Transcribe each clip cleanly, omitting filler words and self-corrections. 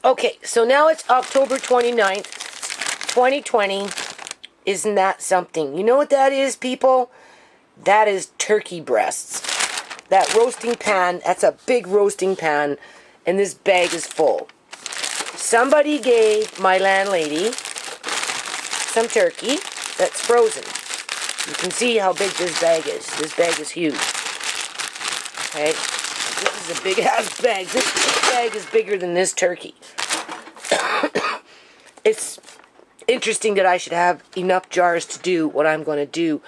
Okay, so now it's October 29th, 2020. Isn't that something? You know what that is, people? That is turkey breasts. That roasting pan, that's a big roasting pan, and this bag is full. Somebody gave my landlady some turkey that's frozen. You can see how big this bag is. This bag is huge. Okay? This is a big ass bag. This bag is bigger than this turkey. It's interesting that I should have enough jars to do what I'm going to do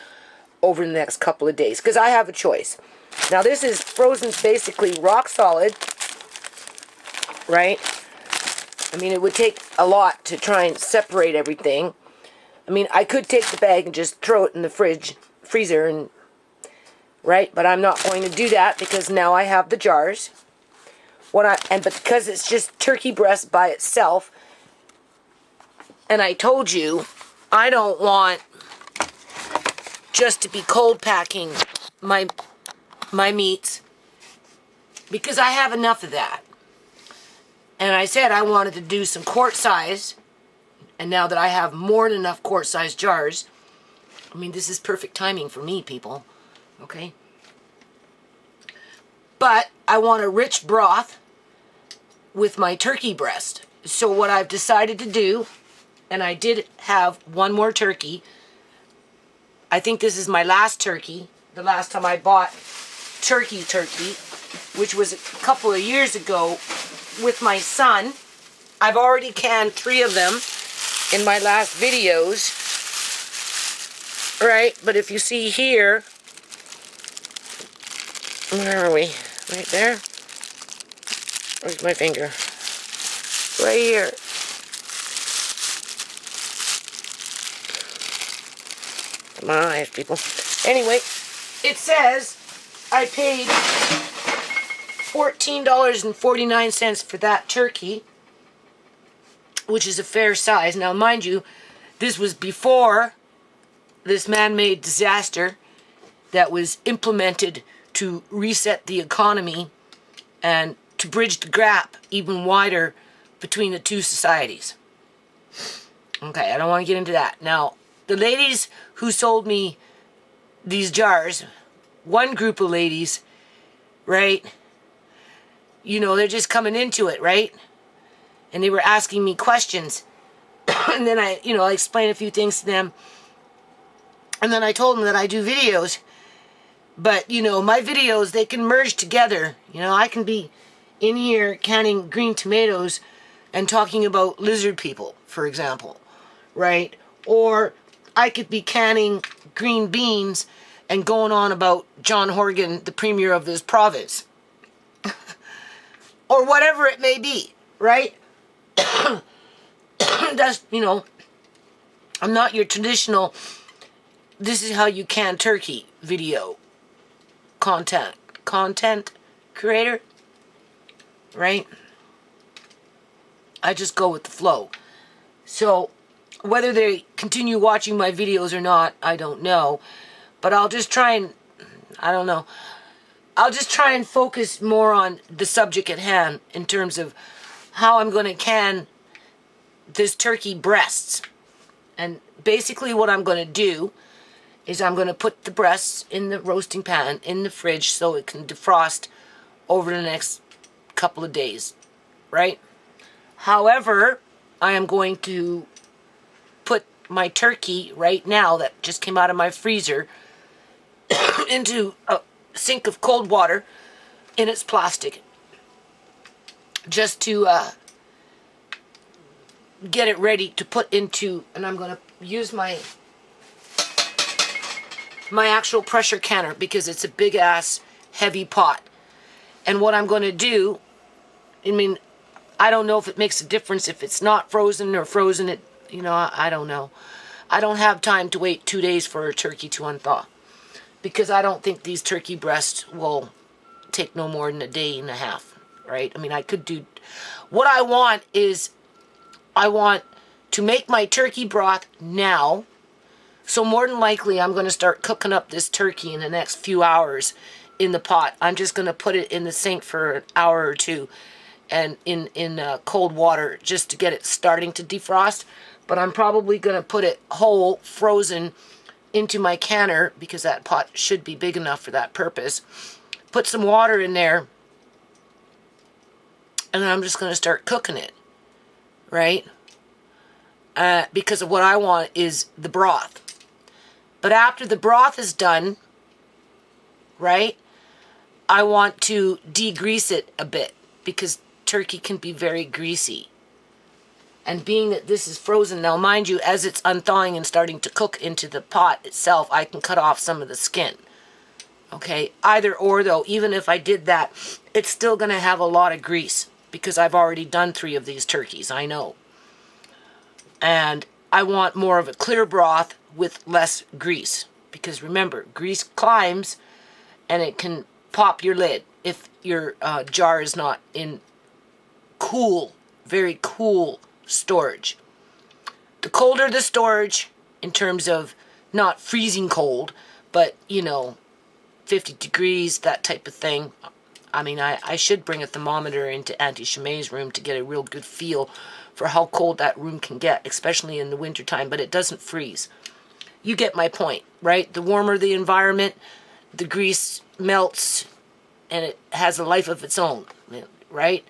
over the next couple of days, because I have a choice. Now this is frozen, basically rock solid, right? I mean, it would take a lot to try and separate everything. I mean, I could take the bag and just throw it in the freezer, and right? But I'm not going to do that because now I have the jars. But because it's just turkey breast by itself, and I told you, I don't want just to be cold packing my meats, because I have enough of that. And I said I wanted to do some quart size, and now that I have more than enough quart size jars, I mean, this is perfect timing for me, people. Okay? But I want a rich broth with my turkey breast. So what I've decided to do, and I did have one more turkey. I think this is my last turkey. The last time I bought turkey, which was a couple of years ago with my son. I've already canned 3 of them in my last videos. Right? But if you see here, where are we? Right there? Where's my finger? Right here. My eyes, people. Anyway, it says I paid $14.49 for that turkey, which is a fair size. Now, mind you, this was before this man-made disaster that was implemented to reset the economy and to bridge the gap even wider between the two societies. Okay, I don't want to get into that. Now, the ladies who sold me these jars, one group of ladies, right, you know, they're just coming into it, right? And they were asking me questions. And then I explained a few things to them. And then I told them that I do videos. But, my videos, they can merge together. I can be in here canning green tomatoes and talking about lizard people, for example, right? Or I could be canning green beans and going on about John Horgan, the premier of this province. Or whatever it may be, right? That's, I'm not your traditional, this is how you can turkey video content creator, right? I just go with the flow. So, whether they continue watching my videos or not, I don't know. But I'll just try and, I'll just try and focus more on the subject at hand in terms of how I'm going to can this turkey breasts. And basically what I'm going to do is I'm going to put the breasts in the roasting pan in the fridge so it can defrost over the next couple of days, right? However, I am going to put my turkey right now that just came out of my freezer into a sink of cold water in its plastic, just to get it ready to put into, and I'm going to use my actual pressure canner because it's a big ass heavy pot. And what I'm going to do, I don't know if it makes a difference if it's not frozen or frozen. I don't know. I don't have time to wait 2 days for a turkey to unthaw, because I don't think these turkey breasts will take no more than a day and a half, right? I could do, what I want is, I want to make my turkey broth now. So more than likely, I'm going to start cooking up this turkey in the next few hours in the pot. I'm just going to put it in the sink for an hour or two and in cold water just to get it starting to defrost. But I'm probably going to put it whole, frozen, into my canner, because that pot should be big enough for that purpose. Put some water in there, and then I'm just going to start cooking it, right? Because of what I want is the broth. But after the broth is done, right, I want to degrease it a bit, because turkey can be very greasy. And being that this is frozen, now mind you, as it's unthawing and starting to cook into the pot itself, I can cut off some of the skin. Okay, either or though, even if I did that, it's still going to have a lot of grease, because I've already done 3 of these turkeys, I know. And I want more of a clear broth with less grease, because remember, grease climbs and it can pop your lid if your jar is not in cool, very cool storage. The colder the storage, in terms of not freezing cold, but 50 degrees, that type of thing. I mean, I should bring a thermometer into Auntie ShaMay's room to get a real good feel for how cold that room can get, especially in the wintertime, but it doesn't freeze. You get my point, right? The warmer the environment, the grease melts, and it has a life of its own, right?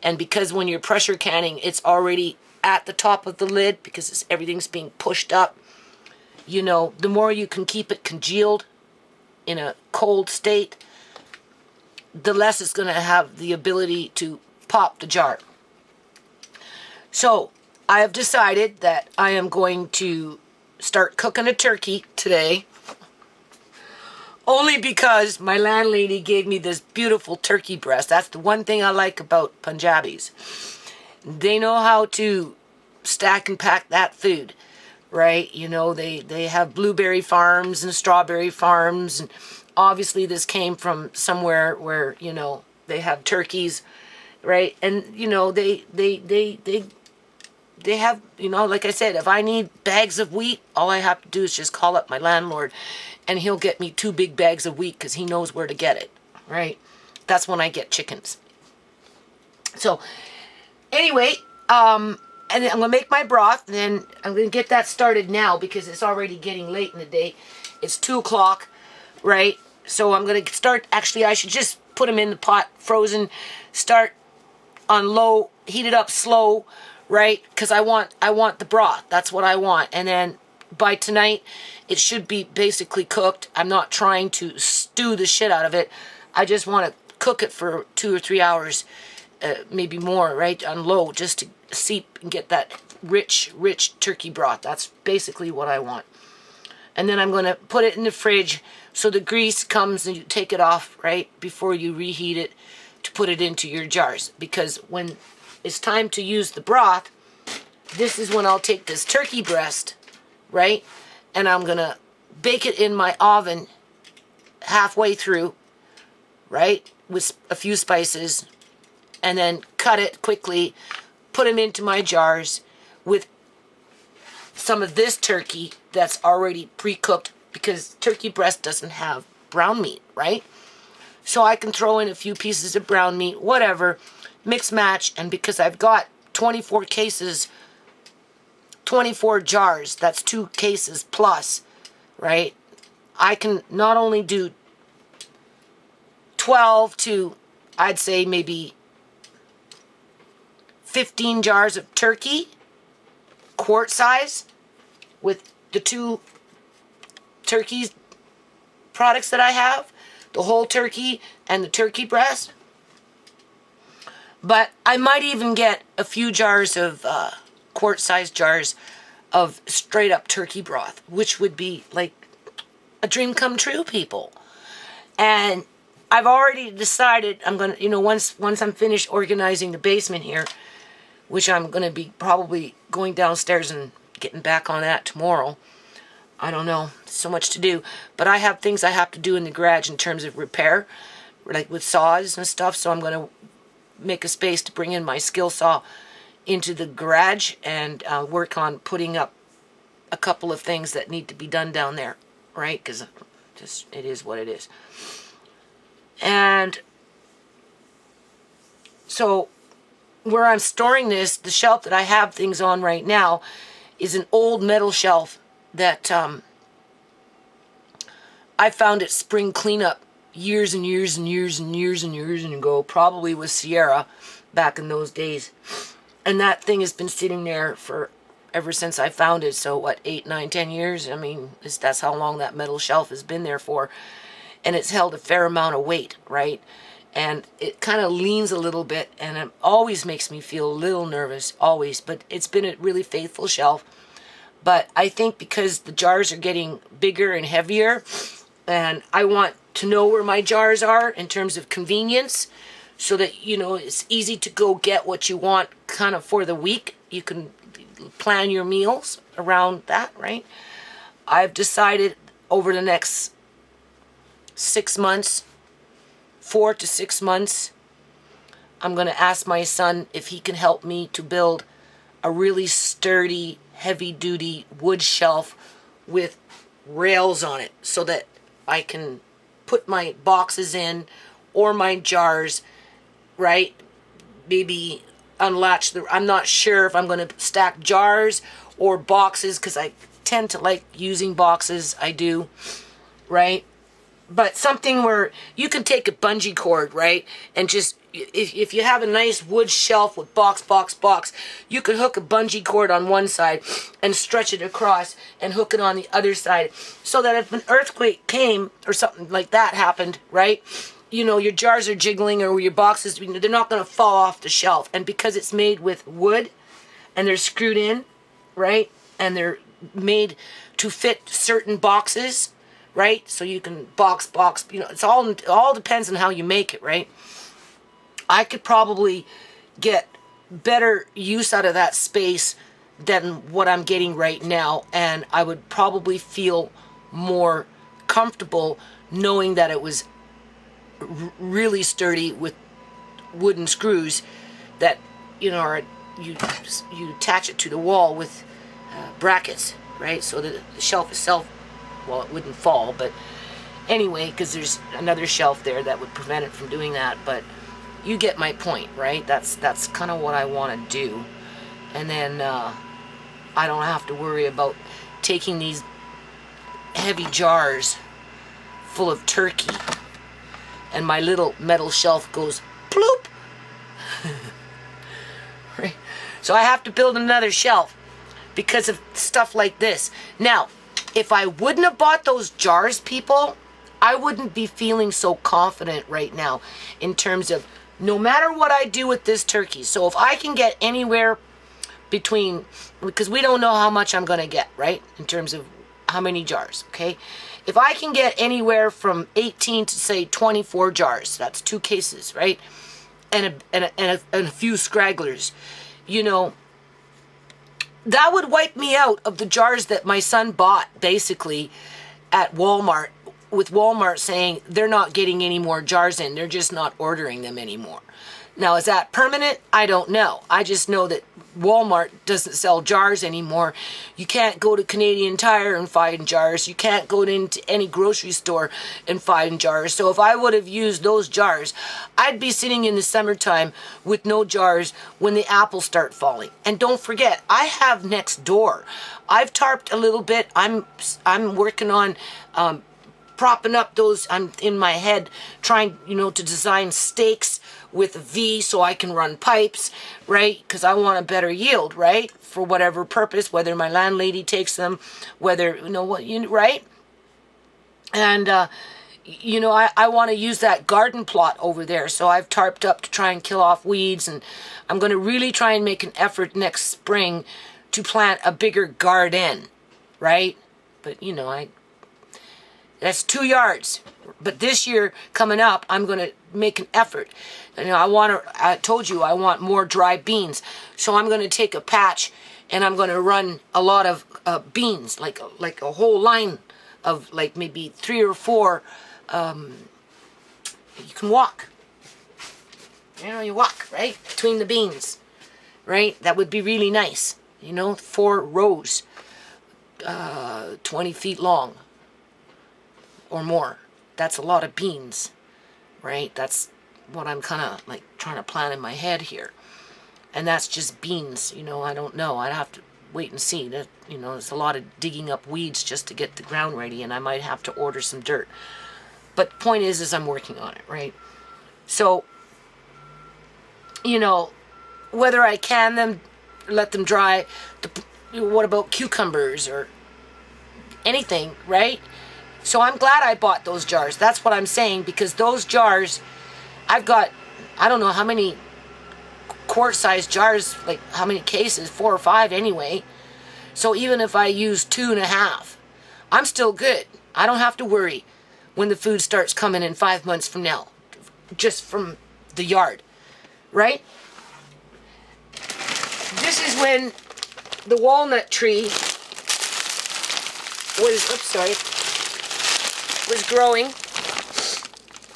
And because when you're pressure canning, it's already at the top of the lid, because everything's being pushed up, the more you can keep it congealed in a cold state, the less it's going to have the ability to pop the jar. So I have decided that I am going to start cooking a turkey today, only because my landlady gave me this beautiful turkey breast. That's the one thing I like about Punjabis. They know how to stack and pack that food, right? They have blueberry farms and strawberry farms, and obviously this came from somewhere where, they have turkeys, right? And, they have, like I said, if I need bags of wheat, all I have to do is just call up my landlord, and he'll get me 2 big bags of wheat, because he knows where to get it, right? That's when I get chickens. So, anyway, and I'm going to make my broth, and then I'm going to get that started now, because it's already getting late in the day. It's 2 o'clock, right? So I'm going to start, actually, I should just put them in the pot, frozen, start on low, heat it up slow, right? Because I want the broth. That's what I want. And then by tonight, it should be basically cooked. I'm not trying to stew the shit out of it. I just want to cook it for 2 or 3 hours, maybe more, right? On low, just to seep and get that rich turkey broth. That's basically what I want. And then I'm going to put it in the fridge so the grease comes and you take it off, right, before you reheat it to put it into your jars. Because when it's time to use the broth, this is when I'll take this turkey breast, right, and I'm going to bake it in my oven halfway through, right, with a few spices, and then cut it quickly, put them into my jars with some of this turkey that's already pre-cooked, because turkey breast doesn't have brown meat, right? So I can throw in a few pieces of brown meat, whatever, mix match, and because I've got 24 cases, 24 jars, that's 2 cases plus, right? I can not only do 12 to, I'd say maybe 15 jars of turkey, quart size, with the 2 turkeys products that I have, the whole turkey and the turkey breast. But I might even get a few jars of quart-sized jars of straight-up turkey broth, which would be like a dream come true, people. And I've already decided I'm going to, once I'm finished organizing the basement here, which I'm going to be probably going downstairs and getting back on that tomorrow. I don't know, so much to do. But I have things I have to do in the garage in terms of repair, like with saws and stuff, so I'm going to make a space to bring in my skill saw into the garage and work on putting up a couple of things that need to be done down there, right? Because it is what it is. And so where I'm storing this, the shelf that I have things on right now, is an old metal shelf that I found at spring cleanup years and years and years and years and years ago, probably with Ciera back in those days. And that thing has been sitting there for ever since I found it. So what, 8, 9, 10 years? I mean, that's how long that metal shelf has been there for. And it's held a fair amount of weight, right? And it kind of leans a little bit, and it always makes me feel a little nervous, always. But it's been a really faithful shelf. But I think because the jars are getting bigger and heavier, and I want to know where my jars are in terms of convenience, so that, you know, it's easy to go get what you want kind of for the week. You can plan your meals around that, right? I've decided over the next 6 months, 4 to 6 months, I'm going to ask my son if he can help me to build a really sturdy, heavy-duty wood shelf with rails on it, so that I can put my boxes in, or my jars, right? Maybe unlatch the... I'm not sure if I'm going to stack jars or boxes, because I tend to like using boxes. I do, right? But something where you can take a bungee cord, right? And just, if you have a nice wood shelf with box, you could hook a bungee cord on one side and stretch it across and hook it on the other side. So that if an earthquake came or something like that happened, right? You know, your jars are jiggling, or your boxes, they're not going to fall off the shelf. And because it's made with wood and they're screwed in, right? And they're made to fit certain boxes, right? So you can box, you know, it all depends on how you make it, right? I could probably get better use out of that space than what I'm getting right now, and I would probably feel more comfortable knowing that it was really sturdy with wooden screws that, you know, are, you attach it to the wall with brackets, right? So the shelf itself, well, it wouldn't fall, but anyway, because there's another shelf there that would prevent it from doing that. But you get my point, right? That's kind of what I want to do. And then I don't have to worry about taking these heavy jars full of turkey, and my little metal shelf goes bloop. Right? So I have to build another shelf because of stuff like this. Now, if I wouldn't have bought those jars, people, I wouldn't be feeling so confident right now in terms of no matter what I do with this turkey. So if I can get anywhere between, because we don't know how much I'm going to get, right, in terms of how many jars, okay? If I can get anywhere from 18 to, say, 24 jars, that's 2 cases, right, and a few scragglers, you know, that would wipe me out of the jars that my son bought, basically, at Walmart, with Walmart saying they're not getting any more jars in. They're just not ordering them anymore. Now, is that permanent? I don't know. I just know that Walmart doesn't sell jars anymore. You can't go to Canadian Tire and find jars. You can't go into any grocery store and find jars. So if I would have used those jars, I'd be sitting in the summertime with no jars when the apples start falling. And don't forget, I have next door. I've tarped a little bit. I'm working on propping up those. I'm in my head trying, you know, to design stakes with a V so I can run pipes, right? Because I want a better yield, right? For whatever purpose, whether my landlady takes them, whether, you know, what, you right? And, you know, I want to use that garden plot over there. So I've tarped up to try and kill off weeds. And I'm going to really try and make an effort next spring to plant a bigger garden, right? But, you know, that's 2 yards. But this year coming up, I'm going to make an effort. You know, I told you I want more dry beans. So I'm going to take a patch and I'm going to run a lot of beans, like a whole line of like maybe 3 or 4. You can walk. You know, you walk, right? Between the beans, right? That would be really nice. You know, 4 rows, 20 feet long or more. That's a lot of beans, right? That's what I'm kind of like trying to plan in my head here. And that's just beans, you know, I don't know. I'd have to wait and see. That, you know, there's a lot of digging up weeds just to get the ground ready, and I might have to order some dirt. But the point is I'm working on it, right? So, you know, whether I can them, let them dry, what about cucumbers or anything, right? So I'm glad I bought those jars. That's what I'm saying, because those jars, I've got, I don't know how many quart-sized jars, like how many cases, 4 or 5 anyway. So even if I use 2.5, I'm still good. I don't have to worry when the food starts coming in 5 months from now, just from the yard, right? This is when the walnut tree was growing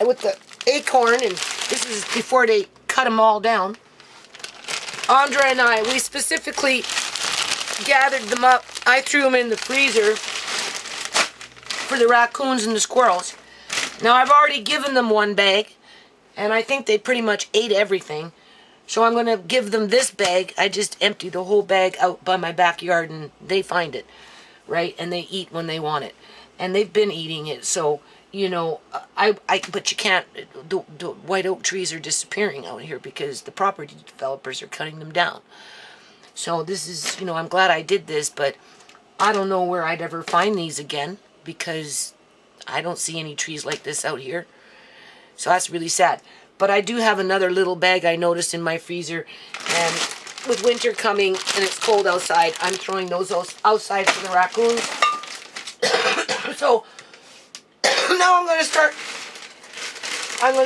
with the acorn, and this is before they cut them all down. Andra and I, we specifically gathered them up. I threw them in the freezer for the raccoons and the squirrels. Now, I've already given them 1 bag, and I think they pretty much ate everything. So I'm going to give them this bag. I just empty the whole bag out by my backyard, and they find it, right? And they eat when they want it. And they've been eating it, so, you know, but you can't, the white oak trees are disappearing out here because the property developers are cutting them down. So this is, you know, I'm glad I did this, but I don't know where I'd ever find these again, because I don't see any trees like this out here. So that's really sad. But I do have another little bag I noticed in my freezer, and with winter coming and it's cold outside, I'm throwing those outside for the raccoons. So now I'm going to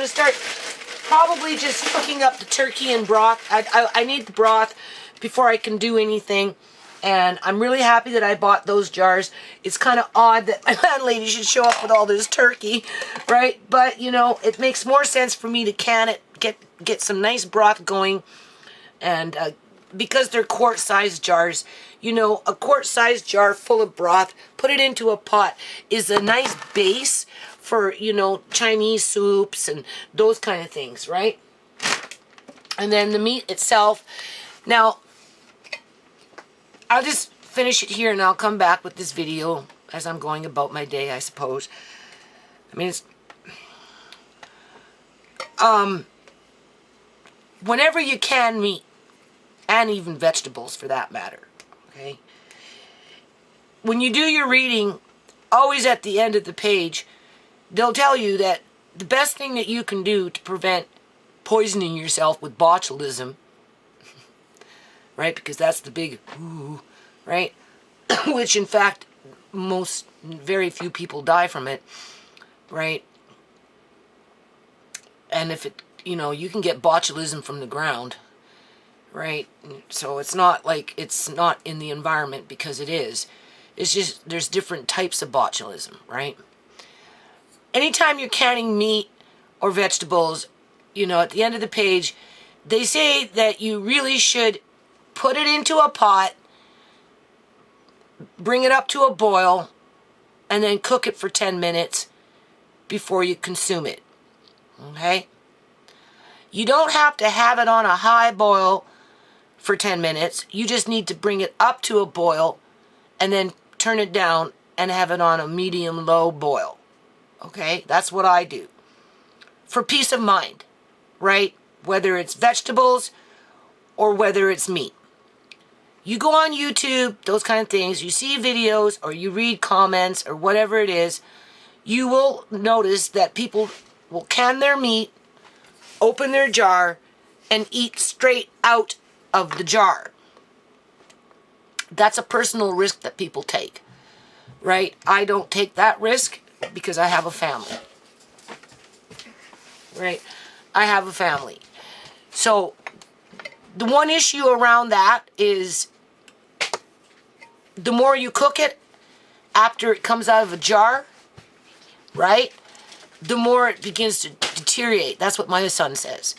start probably just cooking up the turkey and broth. I need the broth before I can do anything. And I'm really happy that I bought those jars. It's kind of odd that my landlady should show up with all this turkey, right? But, you know, it makes more sense for me to can it, get some nice broth going. And because they're quart-sized jars, you know, a quart-sized jar full of broth, put it into a pot, is a nice base for, you know, Chinese soups and those kind of things, right? And then the meat itself. Now, I'll just finish it here and I'll come back with this video as I'm going about my day, I suppose. I mean, it's... whenever you can meat, and even vegetables for that matter, okay? When you do your reading, always at the end of the page, they'll tell you that the best thing that you can do to prevent poisoning yourself with botulism, right? Because that's the big ooh, right? Which in fact, very few people die from it, right? And if it, you know, you can get botulism from the ground, right? So it's not like it's not in the environment, because it is. It's just there's different types of botulism, right? Anytime you're canning meat or vegetables, you know, at the end of the page, they say that you really should put it into a pot, bring it up to a boil, and then cook it for 10 minutes before you consume it, okay? You don't have to have it on a high boil for 10 minutes. You just need to bring it up to a boil and then turn it down and have it on a medium-low boil. Okay? That's what I do. For peace of mind, right? Whether it's vegetables or whether it's meat. You go on YouTube, those kind of things, you see videos or you read comments or whatever it is, you will notice that people will can their meat, open their jar, and eat straight out of the jar. That's a personal risk that people take, right? I don't take that risk because I have a family, right? I have a family. So the one issue around that is the more you cook it after it comes out of a jar, right, the more it begins to deteriorate. That's what my son says.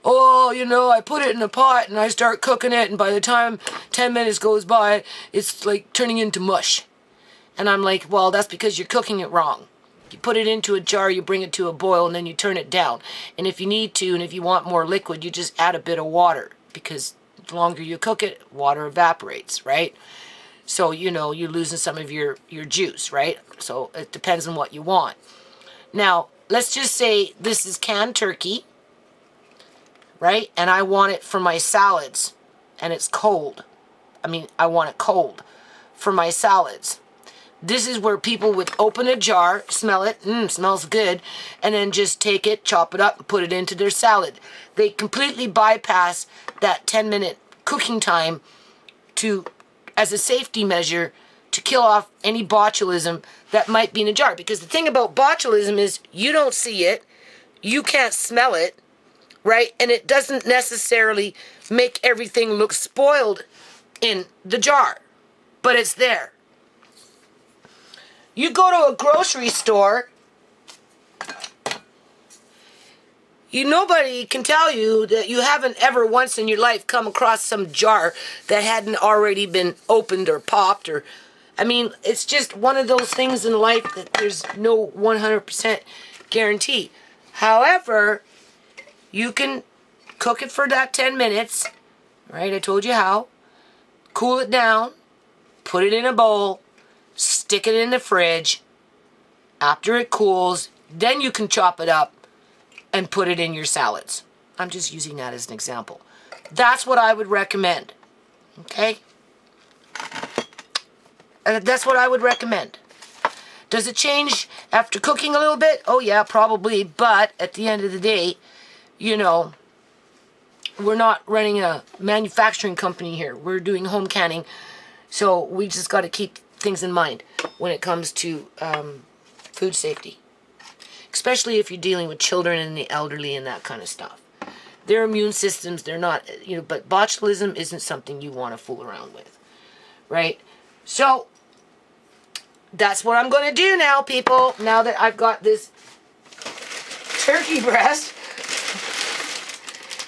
Oh, you know, I put it in a pot and I start cooking it, and by the time 10 minutes goes by, it's like turning into mush. And I'm like, well, that's because you're cooking it wrong. You put it into a jar, you bring it to a boil, and then you turn it down. And if you need to, and if you want more liquid, you just add a bit of water, because The longer you cook it, water evaporates, right? So, you know, you're losing some of your juice, right? So it depends on what you want. Now, let's just say this is canned turkey, right? And I want it for my salads, and it's cold. I mean, I want it cold for my salads. This is where people would open a jar, smell it, smells good, and then just take it, chop it up, and put it into their salad. They completely bypass that 10-minute cooking time as a safety measure to kill off any botulism that might be in a jar. Because the thing about botulism is you don't see it, you can't smell it, right? And it doesn't necessarily make everything look spoiled in the jar, but it's there. You go to a grocery store, nobody can tell you that you haven't ever once in your life come across some jar that hadn't already been opened or popped. Or, I mean, it's just one of those things in life that there's no 100% guarantee. However, you can cook it for that 10 minutes, right? I told you how. Cool it down, put it in a bowl, stick it in the fridge. After it cools, then you can chop it up and put it in your salads. I'm just using that as an example. That's what I would recommend. Okay? That's what I would recommend. Does it change after cooking a little bit? Oh yeah, probably. But at the end of the day, you know, we're not running a manufacturing company here. We're doing home canning. So we just got to keep things in mind when it comes to food safety. Especially if you're dealing with children and the elderly and that kind of stuff. Their immune systems, they're not, you know, but botulism isn't something you want to fool around with. Right? So, that's what I'm going to do now, people. Now that I've got this turkey breast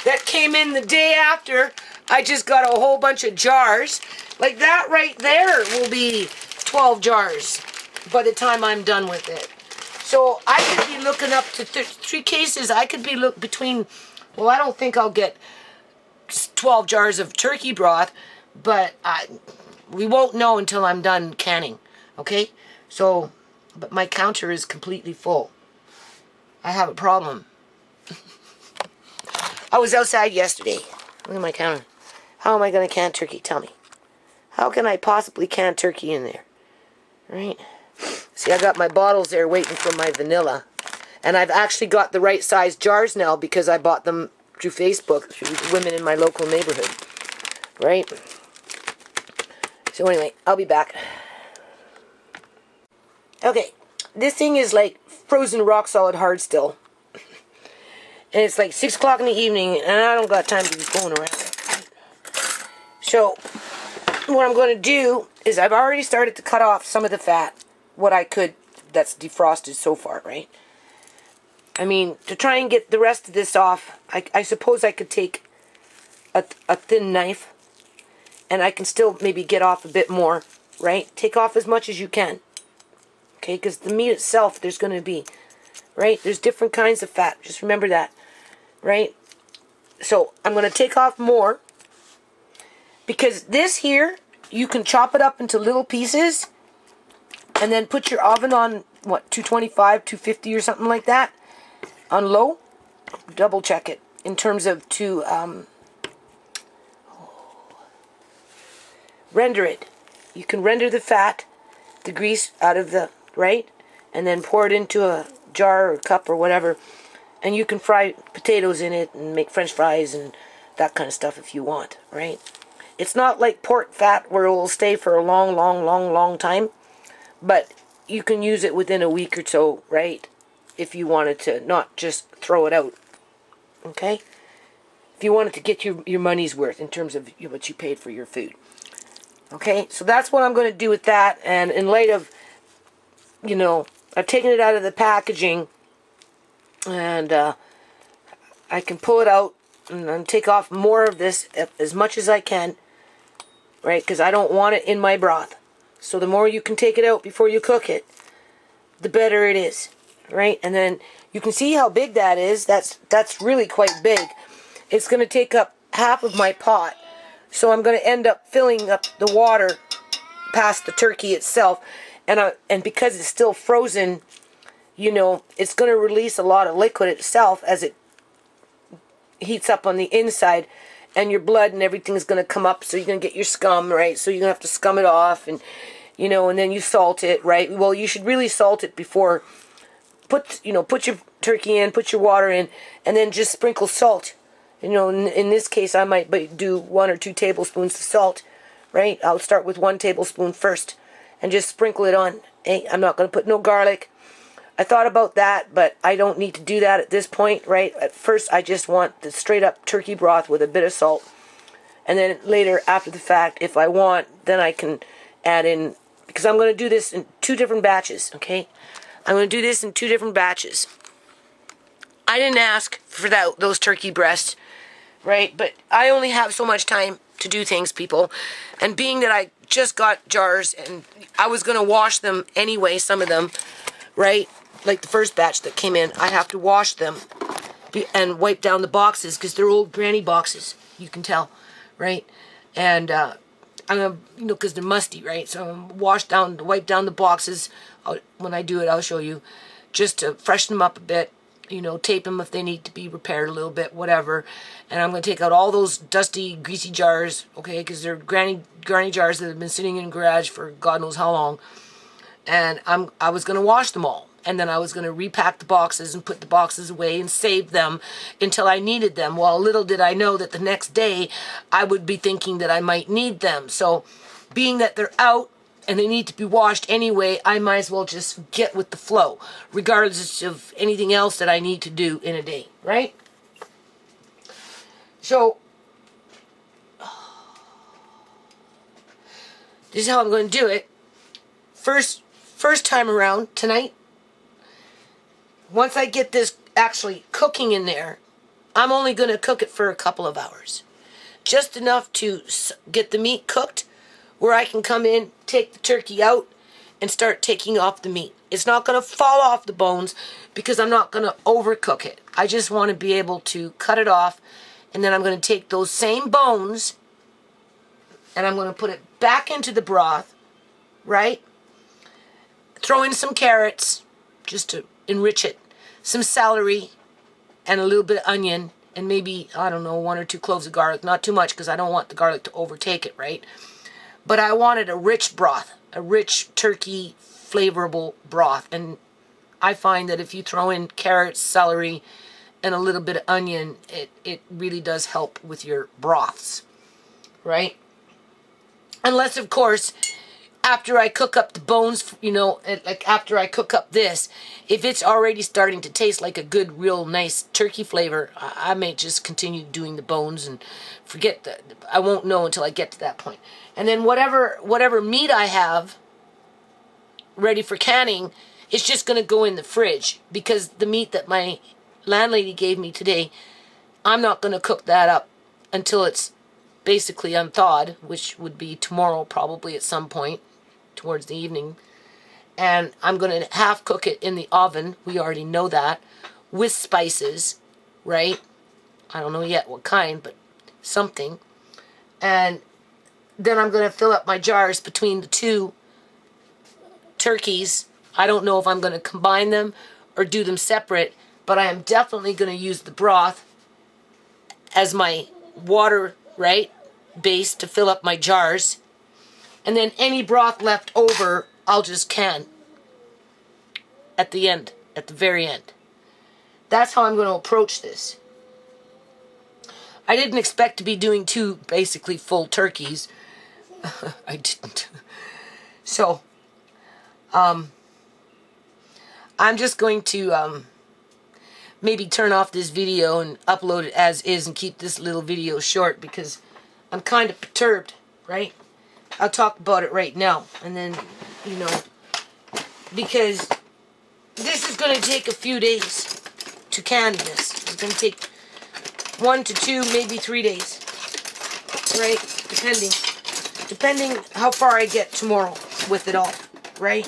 that came in the day after, I just got a whole bunch of jars. Like that right there will be 12 jars by the time I'm done with it. So I could be looking up to 3 cases. I could be between, well, I don't think I'll get 12 jars of turkey broth, but we won't know until I'm done canning, okay? So, but my counter is completely full. I have a problem. I was outside yesterday. Look at my counter. How am I going to can turkey? Tell me. How can I possibly can turkey in there? Right? See, I got my bottles there waiting for my vanilla. And I've actually got the right size jars now because I bought them through Facebook, through women in my local neighborhood. Right? So anyway, I'll be back. Okay, this thing is like frozen rock solid hard still. And it's like 6 o'clock in the evening and I don't got time to be going around. So, what I'm going to do is I've already started to cut off some of the fat. What I could that's defrosted so far, right? I mean, to try and get the rest of this off, I suppose I could take a thin knife and I can still maybe get off a bit more, right? Take off as much as you can. Okay, because the meat itself, there's going to be, right? There's different kinds of fat. Just remember that, right? So, I'm going to take off more because this here, you can chop it up into little pieces and then put your oven on, what, 225, 250 or something like that, on low. Double check it in terms of to render it. You can render the fat, the grease out of the, right? And then pour it into a jar or cup or whatever. And you can fry potatoes in it and make French fries and that kind of stuff if you want, right? It's not like pork fat where it will stay for a long time. But you can use it within a week or so, right? If you wanted to not just throw it out. Okay? If you wanted to get your money's worth in terms of what you paid for your food. Okay? So that's what I'm going to do with that. And in light of, you know, I've taken it out of the packaging. And I can pull it out and take off more of this as much as I can. Right? Because I don't want it in my broth. So the more you can take it out before you cook it, the better it is, right? And then you can see how big that is. That's really quite big. It's going to take up half of my pot, So I'm going to end up filling up the water past the turkey itself. And because it's still frozen, you know, it's going to release a lot of liquid itself as it heats up on the inside. And your blood and everything is going to come up, so you're going to get your scum, right? So you're going to have to scum it off, and, you know, and then you salt it, right? Well, you should really salt it before, put your turkey in, put your water in, and then just sprinkle salt. You know, in this case, I might do 1 or 2 tablespoons of salt, right? I'll start with 1 tablespoon first, and just sprinkle it on. I'm not going to put no garlic. I thought about that, but I don't need to do that at this point, right? At first, I just want the straight up turkey broth with a bit of salt. And then later, after the fact, if I want, then I can add in, because I'm going to do this in 2 different batches, okay? I'm going to do this in 2 different batches. I didn't ask for those turkey breasts, right? But I only have so much time to do things, people. And being that I just got jars, and I was going to wash them anyway, some of them, right? Like the first batch that came in, I have to wash them and wipe down the boxes because they're old granny boxes, you can tell, right? And I'm gonna, you know, because they're musty, right? So I'm gonna wipe down the boxes. When I do it, I'll show you, just to freshen them up a bit, you know, tape them if they need to be repaired a little bit, whatever. And I'm gonna take out all those dusty, greasy jars, okay? Because they're granny jars that have been sitting in the garage for God knows how long. And I was gonna wash them all. And then I was going to repack the boxes and put the boxes away and save them until I needed them. Well, little did I know that the next day I would be thinking that I might need them. So being that they're out and they need to be washed anyway, I might as well just get with the flow, regardless of anything else that I need to do in a day, right? So this is how I'm going to do it. First time around tonight, once I get this actually cooking in there, I'm only going to cook it for a couple of hours. Just enough to get the meat cooked where I can come in, take the turkey out, and start taking off the meat. It's not going to fall off the bones because I'm not going to overcook it. I just want to be able to cut it off, and then I'm going to take those same bones and I'm going to put it back into the broth, right? Throw in some carrots just to enrich it, some celery, and a little bit of onion, and maybe, I don't know, 1 or 2 cloves of garlic. Not too much, because I don't want the garlic to overtake it, right? But I wanted a rich broth, a rich turkey, flavorful broth. And I find that if you throw in carrots, celery, and a little bit of onion, it really does help with your broths, right? Unless, of course, after I cook up the bones, you know, like after I cook up this, if it's already starting to taste like a good, real nice turkey flavor, I may just continue doing the bones and forget that. I won't know until I get to that point. And then whatever meat I have ready for canning, it's just going to go in the fridge, because the meat that my landlady gave me today, I'm not going to cook that up until it's basically unthawed, which would be tomorrow probably at some point towards the evening. And I'm going to half cook it in the oven, we already know that, with spices, right? I don't know yet what kind, but something. And then I'm going to fill up my jars between the 2 turkeys. I don't know if I'm going to combine them or do them separate, but I am definitely going to use the broth as my water, right, base to fill up my jars. And then any broth left over, I'll just can at the end, at the very end. That's how I'm going to approach this. I didn't expect to be doing 2 basically full turkeys. I didn't. So, I'm just going to maybe turn off this video and upload it as is and keep this little video short, because I'm kind of perturbed, right? I'll talk about it right now, and then, you know, because this is going to take a few days to can this. It's going to take 1 to 2, maybe 3 days, right? Depending how far I get tomorrow with it all, right?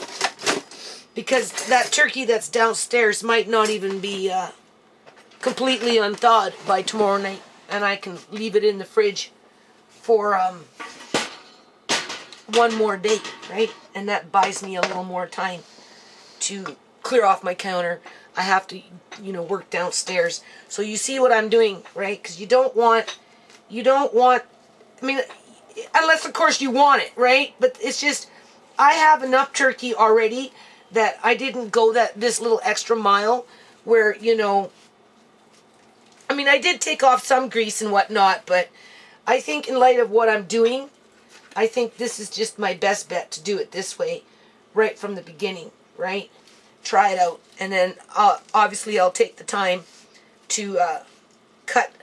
Because that turkey that's downstairs might not even be completely unthawed by tomorrow night, and I can leave it in the fridge for one more day, right? And that buys me a little more time to clear off my counter. I have to, you know, work downstairs. So you see what I'm doing, right? Because you don't want, I mean, unless of course you want it, right? But it's just, I have enough turkey already that I didn't go this little extra mile where, you know, I mean, I did take off some grease and whatnot, but I think in light of what I'm doing, I think this is just my best bet to do it this way right from the beginning, right? Try it out. And then obviously I'll take the time to cut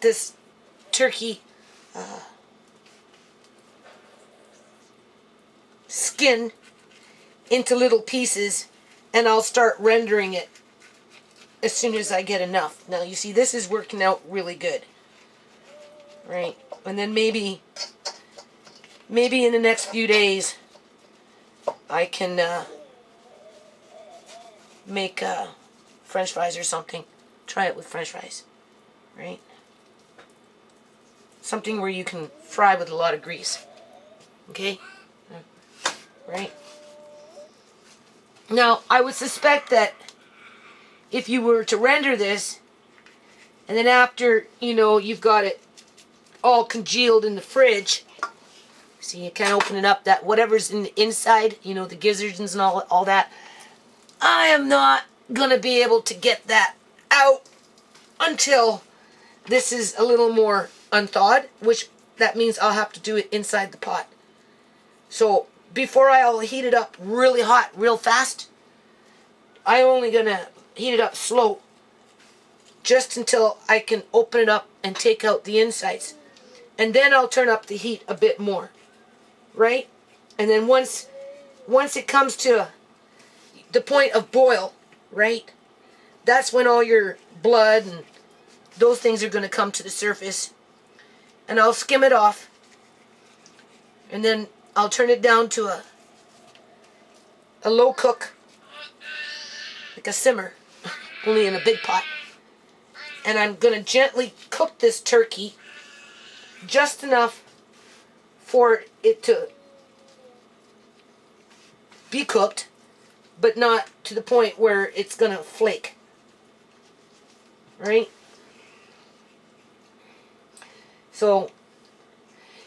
this turkey skin into little pieces, and I'll start rendering it as soon as I get enough. Now you see this is working out really good, right? And then maybe in the next few days I can make French fries or something. Try it with French fries, right? Something where you can fry with a lot of grease, okay? Right? Now, I would suspect that if you were to render this, and then after, you know, you've got it all congealed in the fridge, so you can't open it up, that whatever's in the inside, you know, the gizzards and all that, I am not going to be able to get that out until this is a little more unthawed, which that means I'll have to do it inside the pot. So before I'll heat it up really hot, real fast, I'm only going to heat it up slow just until I can open it up and take out the insides. And then I'll turn up the heat a bit more, right? And then once it comes to the point of boil, right, that's when all your blood and those things are going to come to the surface. And I'll skim it off, and then I'll turn it down to a low cook, like a simmer, only in a big pot. And I'm going to gently cook this turkey just enough for it to be cooked, but not to the point where it's going to flake, right? So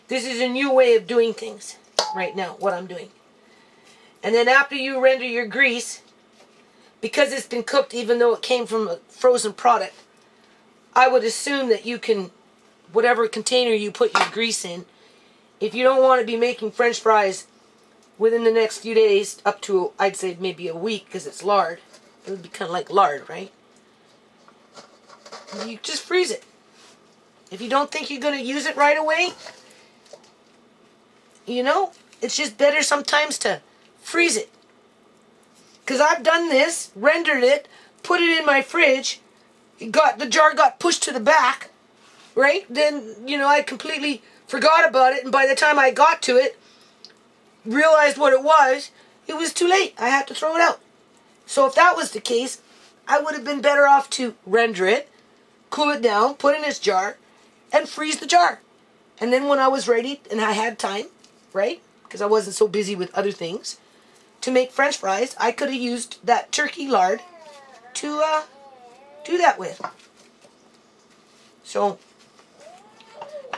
this is a new way of doing things right now, what I'm doing. And then after you render your grease, because it's been cooked even though it came from a frozen product, I would assume that you can, whatever container you put your grease in, if you don't want to be making French fries within the next few days, up to, I'd say maybe a week, because it's lard. It would be kind of like lard, right? You just freeze it. If you don't think you're going to use it right away, you know, it's just better sometimes to freeze it. Because I've done this, rendered it, put it in my fridge, the jar got pushed to the back, right? Then, you know, I completely forgot about it, and by the time I got to it, realized what it was too late. I had to throw it out. So if that was the case, I would have been better off to render it, cool it down, put it in this jar, and freeze the jar. And then when I was ready and I had time, right, because I wasn't so busy with other things, to make French fries, I could have used that turkey lard to do that with. So,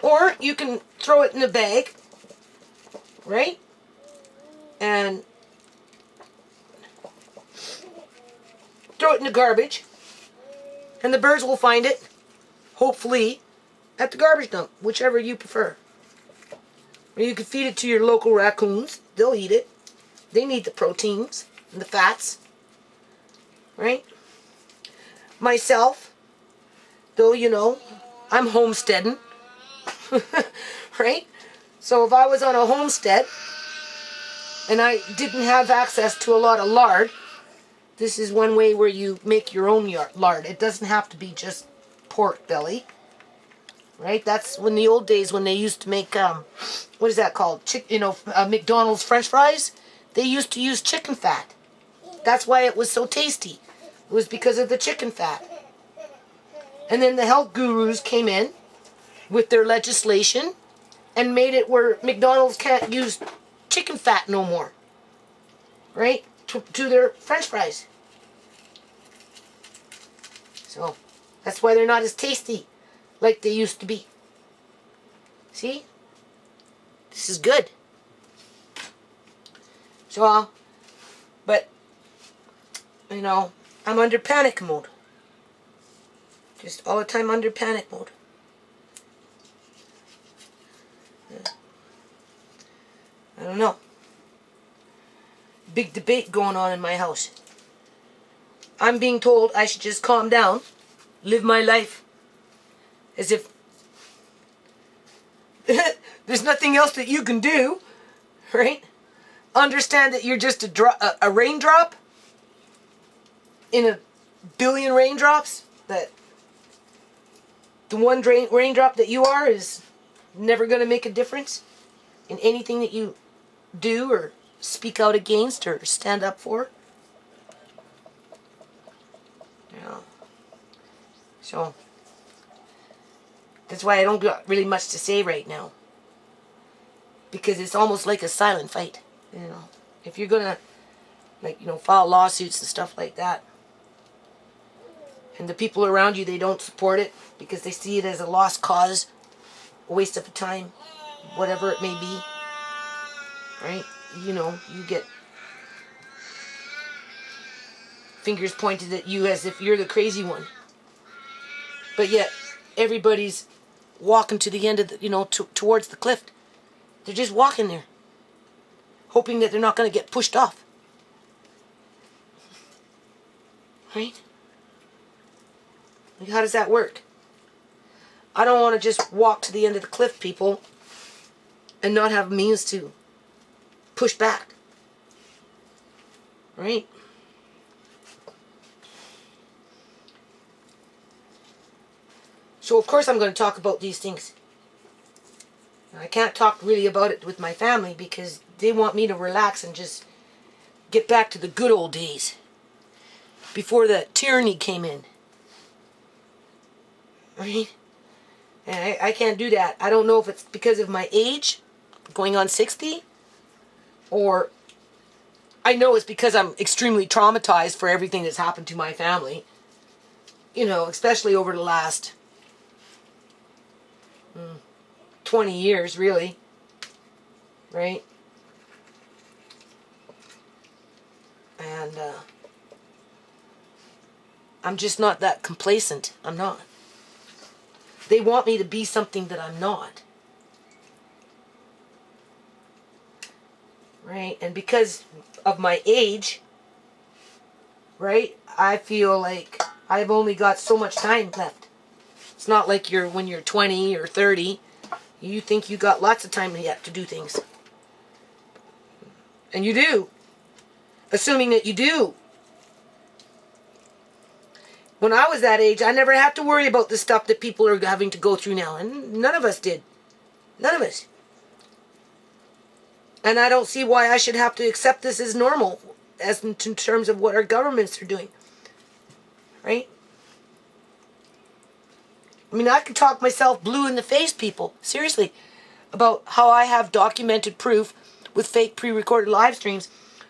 or you can throw it in a bag, right, and throw it in the garbage, and the birds will find it, hopefully, at the garbage dump, whichever you prefer. Or you can feed it to your local raccoons. They'll eat it. They need the proteins and the fats, right? Myself, though, you know, I'm homesteading, right? So if I was on a homestead and I didn't have access to a lot of lard, this is one way where you make your own lard. It doesn't have to be just pork belly, right? That's when the old days when they used to make, what is that called? McDonald's French fries. They used to use chicken fat. That's why it was so tasty. It was because of the chicken fat. And then the health gurus came in with their legislation and made it where McDonald's can't use chicken fat no more, right, to their French fries. So that's why they're not as tasty like they used to be. See? This is good. So, but, you know, I'm under panic mode. Just all the time under panic mode. I don't know. Big debate going on in my house. I'm being told I should just calm down, live my life as if there's nothing else that you can do, right? Understand that you're just a raindrop in a billion raindrops, that the one raindrop that you are is never going to make a difference in anything that you do or speak out against or stand up for. Yeah. So that's why I don't got really much to say right now, because it's almost like a silent fight. You know, if you're gonna, like, you know, file lawsuits and stuff like that, and the people around you, they don't support it because they see it as a lost cause, a waste of time, whatever it may be, right? You know, you get fingers pointed at you as if you're the crazy one. But yet, everybody's walking to the end of the, you know, towards the cliff. They're just walking there, hoping that they're not going to get pushed off. Right? Like, how does that work? I don't want to just walk to the end of the cliff, people, and not have means to push back. Right? So of course I'm going to talk about these things. I can't talk really about it with my family because they want me to relax and just get back to the good old days before the tyranny came in. Right? And I can't do that. I don't know if it's because of my age, going on 60, or I know it's because I'm extremely traumatized for everything that's happened to my family. You know, especially over the last 20 years, really. Right? And I'm just not that complacent. I'm not. They want me to be something that I'm not. Right? And because of my age, right, I feel like I've only got so much time left. It's not like when you're 20 or 30, you think you got lots of time yet to do things. And you do. Assuming that you do. When I was that age, I never had to worry about the stuff that people are having to go through now. And none of us did. None of us. And I don't see why I should have to accept this as normal, as in terms of what our governments are doing. Right? I mean, I could talk myself blue in the face, people. Seriously. About how I have documented proof with fake pre-recorded live streams.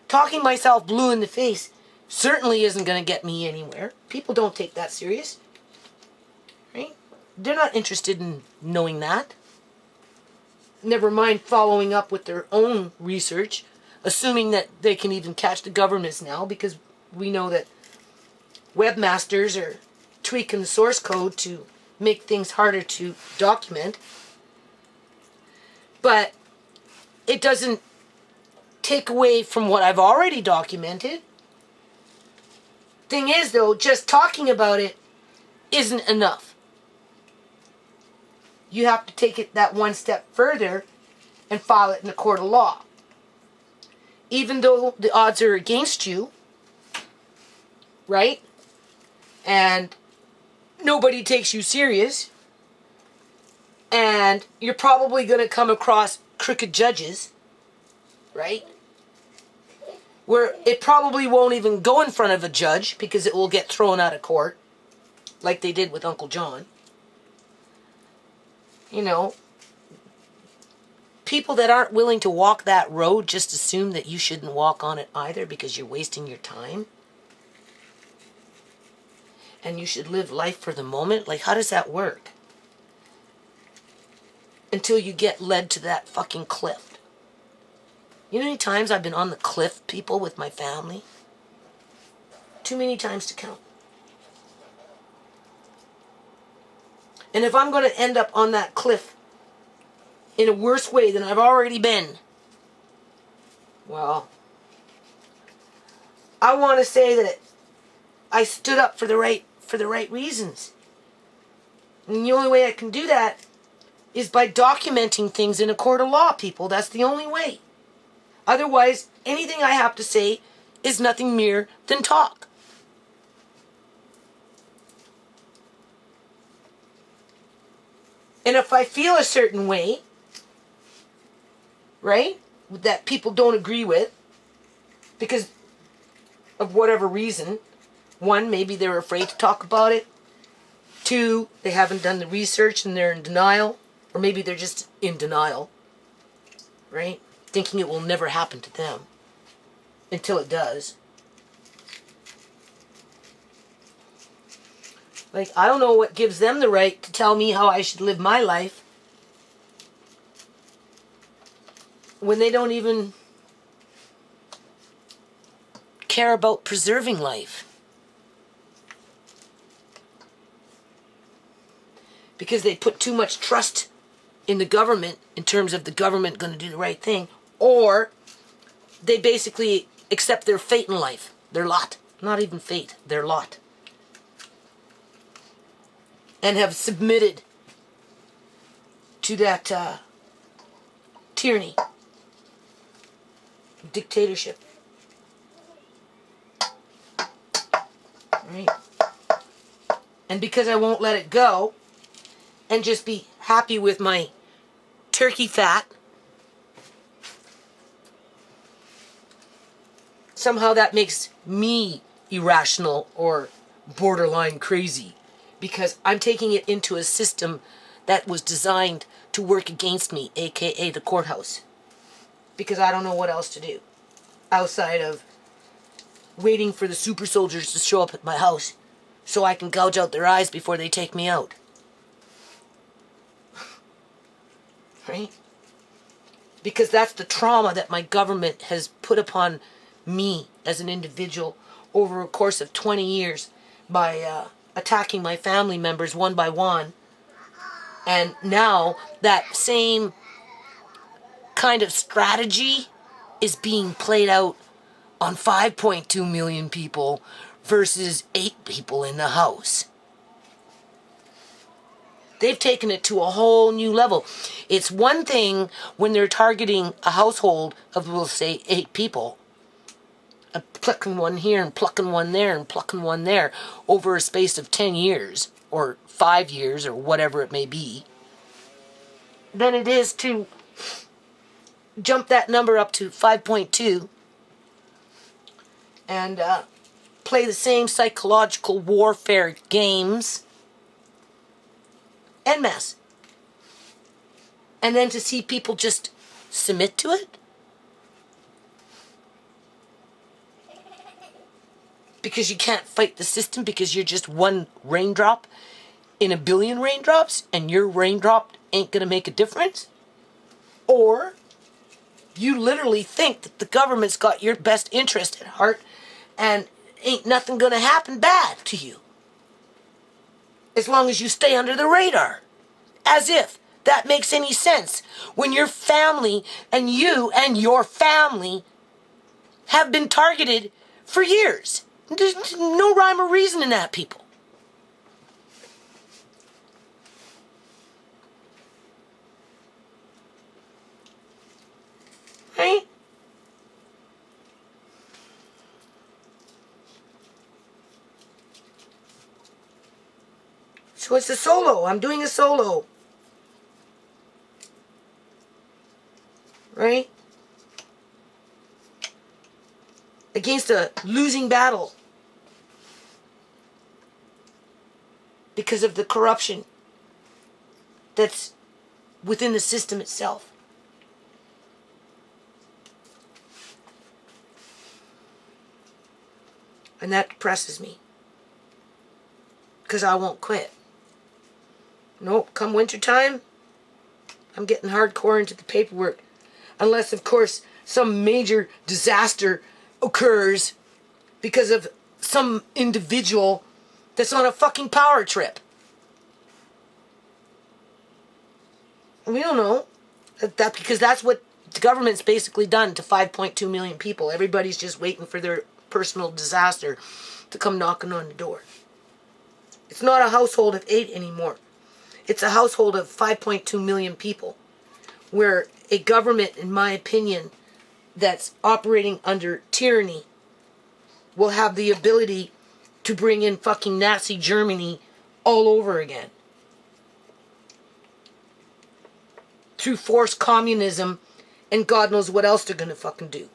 Talking myself blue in the face certainly isn't going to get me anywhere. People don't take that serious. Right? They're not interested in knowing that. Never mind following up with their own research, assuming that they can even catch the governments now, because we know that webmasters are tweaking the source code to make things harder to document. But it doesn't take away from what I've already documented. Thing is, though, just talking about it isn't enough. You have to take it that one step further and file it in a court of law. Even though the odds are against you, right? And nobody takes you serious, and you're probably going to come across crooked judges, right? Where it probably won't even go in front of a judge because it will get thrown out of court, like they did with Uncle John. You know, people that aren't willing to walk that road just assume that you shouldn't walk on it either because you're wasting your time. And you should live life for the moment. Like, how does that work? Until you get led to that fucking cliff. You know how many times I've been on the cliff, people, with my family? Too many times to count. And if I'm going to end up on that cliff in a worse way than I've already been, well, I want to say that I stood up for the right reasons. And the only way I can do that is by documenting things in a court of law, people. That's the only way. Otherwise, anything I have to say is nothing more than talk. And if I feel a certain way, right, that people don't agree with, because of whatever reason, one, maybe they're afraid to talk about it. Two, they haven't done the research and they're in denial. Or maybe they're just in denial, right? Thinking it will never happen to them until it does. Like, I don't know what gives them the right to tell me how I should live my life when they don't even care about preserving life. Because they put too much trust in the government in terms of the government going to do the right thing, or they basically accept their fate in life, their lot, not even fate, their lot, and have submitted to that tyranny, dictatorship. Right? And because I won't let it go and just be happy with my turkey fat, somehow that makes me irrational or borderline crazy, because I'm taking it into a system that was designed to work against me, aka the courthouse, because I don't know what else to do outside of waiting for the super soldiers to show up at my house so I can gouge out their eyes before they take me out. Right? Because that's the trauma that my government has put upon me as an individual over a course of 20 years by attacking my family members one by one. And now that same kind of strategy is being played out on 5.2 million people versus 8 people in the house. They've taken it to a whole new level. It's one thing when they're targeting a household of, we'll say, 8 people, plucking one here and plucking one there and plucking one there over a space of 10 years or 5 years or whatever it may be, than it is to jump that number up to 5.2 and play the same psychological warfare games en masse. And then to see people just submit to it. Because you can't fight the system because you're just one raindrop in a billion raindrops and your raindrop ain't going to make a difference. Or you literally think that the government's got your best interest at heart and ain't nothing going to happen bad to you as long as you stay under the radar. As if that makes any sense when your family and you and your family have been targeted for years. There's no rhyme or reason in that, people. Right? So it's a solo. I'm doing a solo. Right? Against a losing battle. Because of the corruption that's within the system itself. And that depresses me. Because I won't quit. Nope, come wintertime, I'm getting hardcore into the paperwork. Unless, of course, some major disaster occurs because of some individual that's on a fucking power trip. And we don't know. Because that's what the government's basically done to 5.2 million people. Everybody's just waiting for their personal disaster to come knocking on the door. It's not a household of 8 anymore. It's a household of 5.2 million people. Where a government, in my opinion, that's operating under tyranny will have the ability to bring in fucking Nazi Germany all over again. Through forced communism and God knows what else they're gonna fucking do.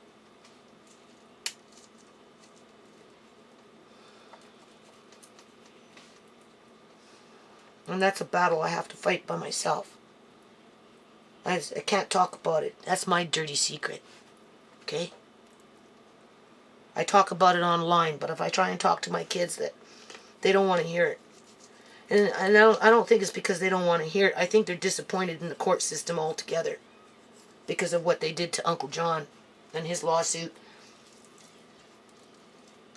And that's a battle I have to fight by myself. I can't talk about it. That's my dirty secret. Okay? I talk about it online, but if I try and talk to my kids, that they don't want to hear it. And I don't think it's because they don't want to hear it. I think they're disappointed in the court system altogether because of what they did to Uncle John and his lawsuit.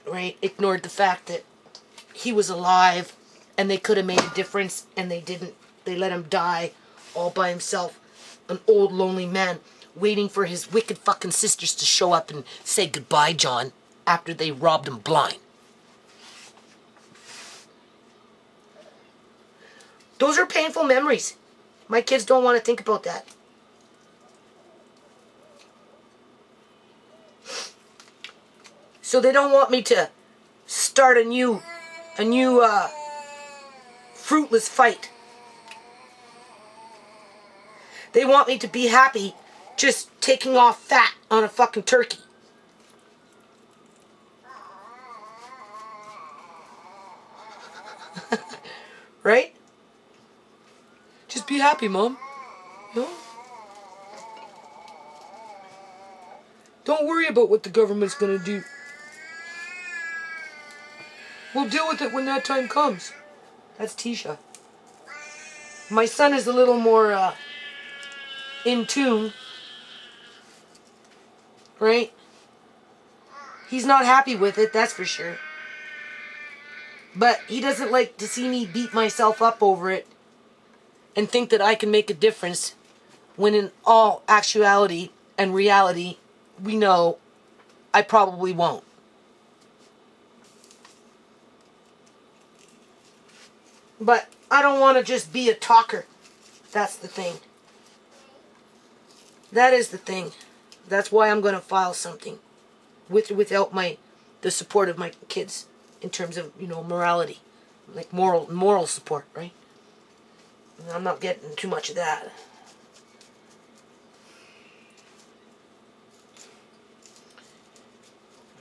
Right? Ignored the fact that he was alive and they could have made a difference, and they didn't. They let him die all by himself. An old, lonely man waiting for his wicked fucking sisters to show up and say goodbye, John, after they robbed him blind. Those are painful memories. My kids don't want to think about that. So they don't want me to start a new fruitless fight. They want me to be happy just taking off fat on a fucking turkey. Right? Just be happy, Mom. No? Don't worry about what the government's gonna do. We'll deal with it when that time comes. That's Tisha. My son is a little more in tune. Right? He's not happy with it, that's for sure. But he doesn't like to see me beat myself up over it and think that I can make a difference, when in all actuality and reality, we know I probably won't. But I don't want to just be a talker. That's the thing. That is the thing. That's why I'm going to file something. With or without the support of my kids. In terms of, morality. Like moral support, right? And I'm not getting too much of that.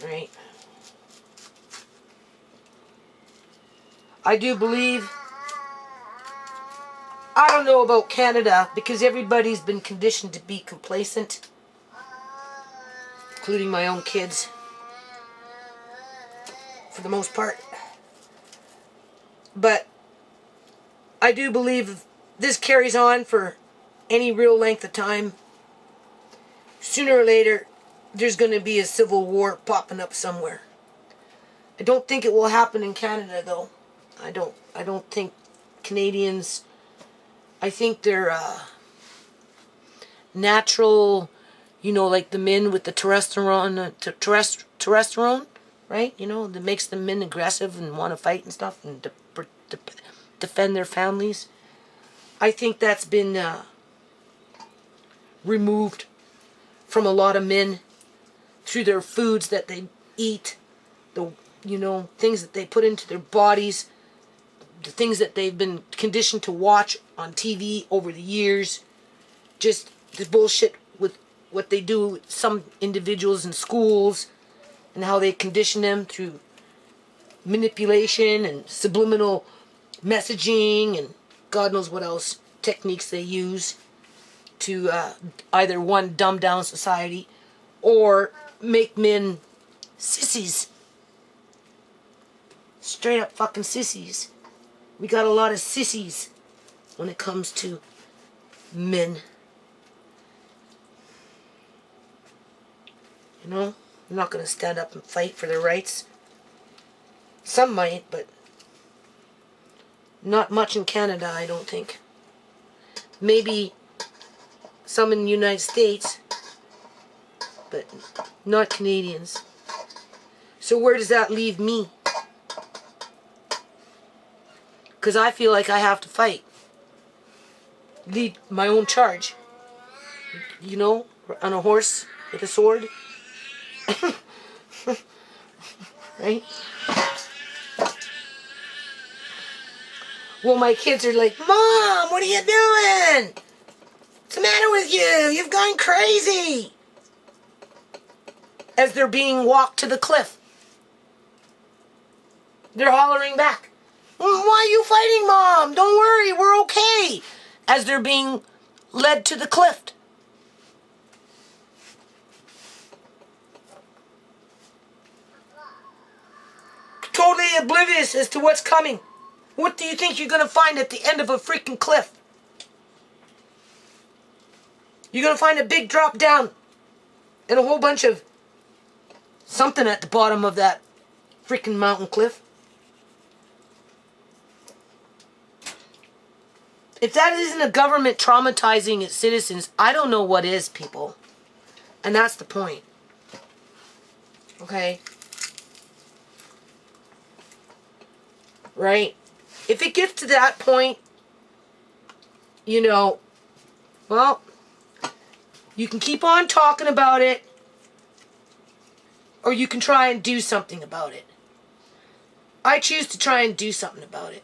Right? I do believe, I don't know about Canada, because everybody's been conditioned to be complacent, including my own kids, for the most part. But I do believe if this carries on for any real length of time, sooner or later, there's going to be a civil war popping up somewhere. I don't think it will happen in Canada, though. I don't think Canadians, I think they're natural, like the men with the testosterone, right? That makes the men aggressive and want to fight and stuff and defend their families. I think that's been removed from a lot of men through their foods that they eat, the things that they put into their bodies, the things that they've been conditioned to watch on TV over the years, just the bullshit with what they do with some individuals in schools and how they condition them through manipulation and subliminal messaging and God knows what else techniques they use. to either one, dumb down society, or make men sissies. Straight up fucking sissies. We got a lot of sissies when it comes to men. You know, they're not going to stand up and fight for their rights. Some might, but not much in Canada, I don't think. Maybe some in the United States, but not Canadians. So where does that leave me? Because I feel like I have to fight. Lead my own charge. You know, on a horse with a sword. Right? Well, my kids are like, Mom, what are you doing? What's the matter with you? You've gone crazy. As they're being walked to the cliff. They're hollering back. Why are you fighting, Mom? Don't worry, we're okay. As they're being led to the cliff. Totally oblivious as to what's coming. What do you think you're going to find at the end of a freaking cliff? You're going to find a big drop down and a whole bunch of something at the bottom of that freaking mountain cliff. If that isn't a government traumatizing its citizens, I don't know what is, people. And that's the point. Okay? Right? If it gets to that point, you know, well, you can keep on talking about it, or you can try and do something about it. I choose to try and do something about it.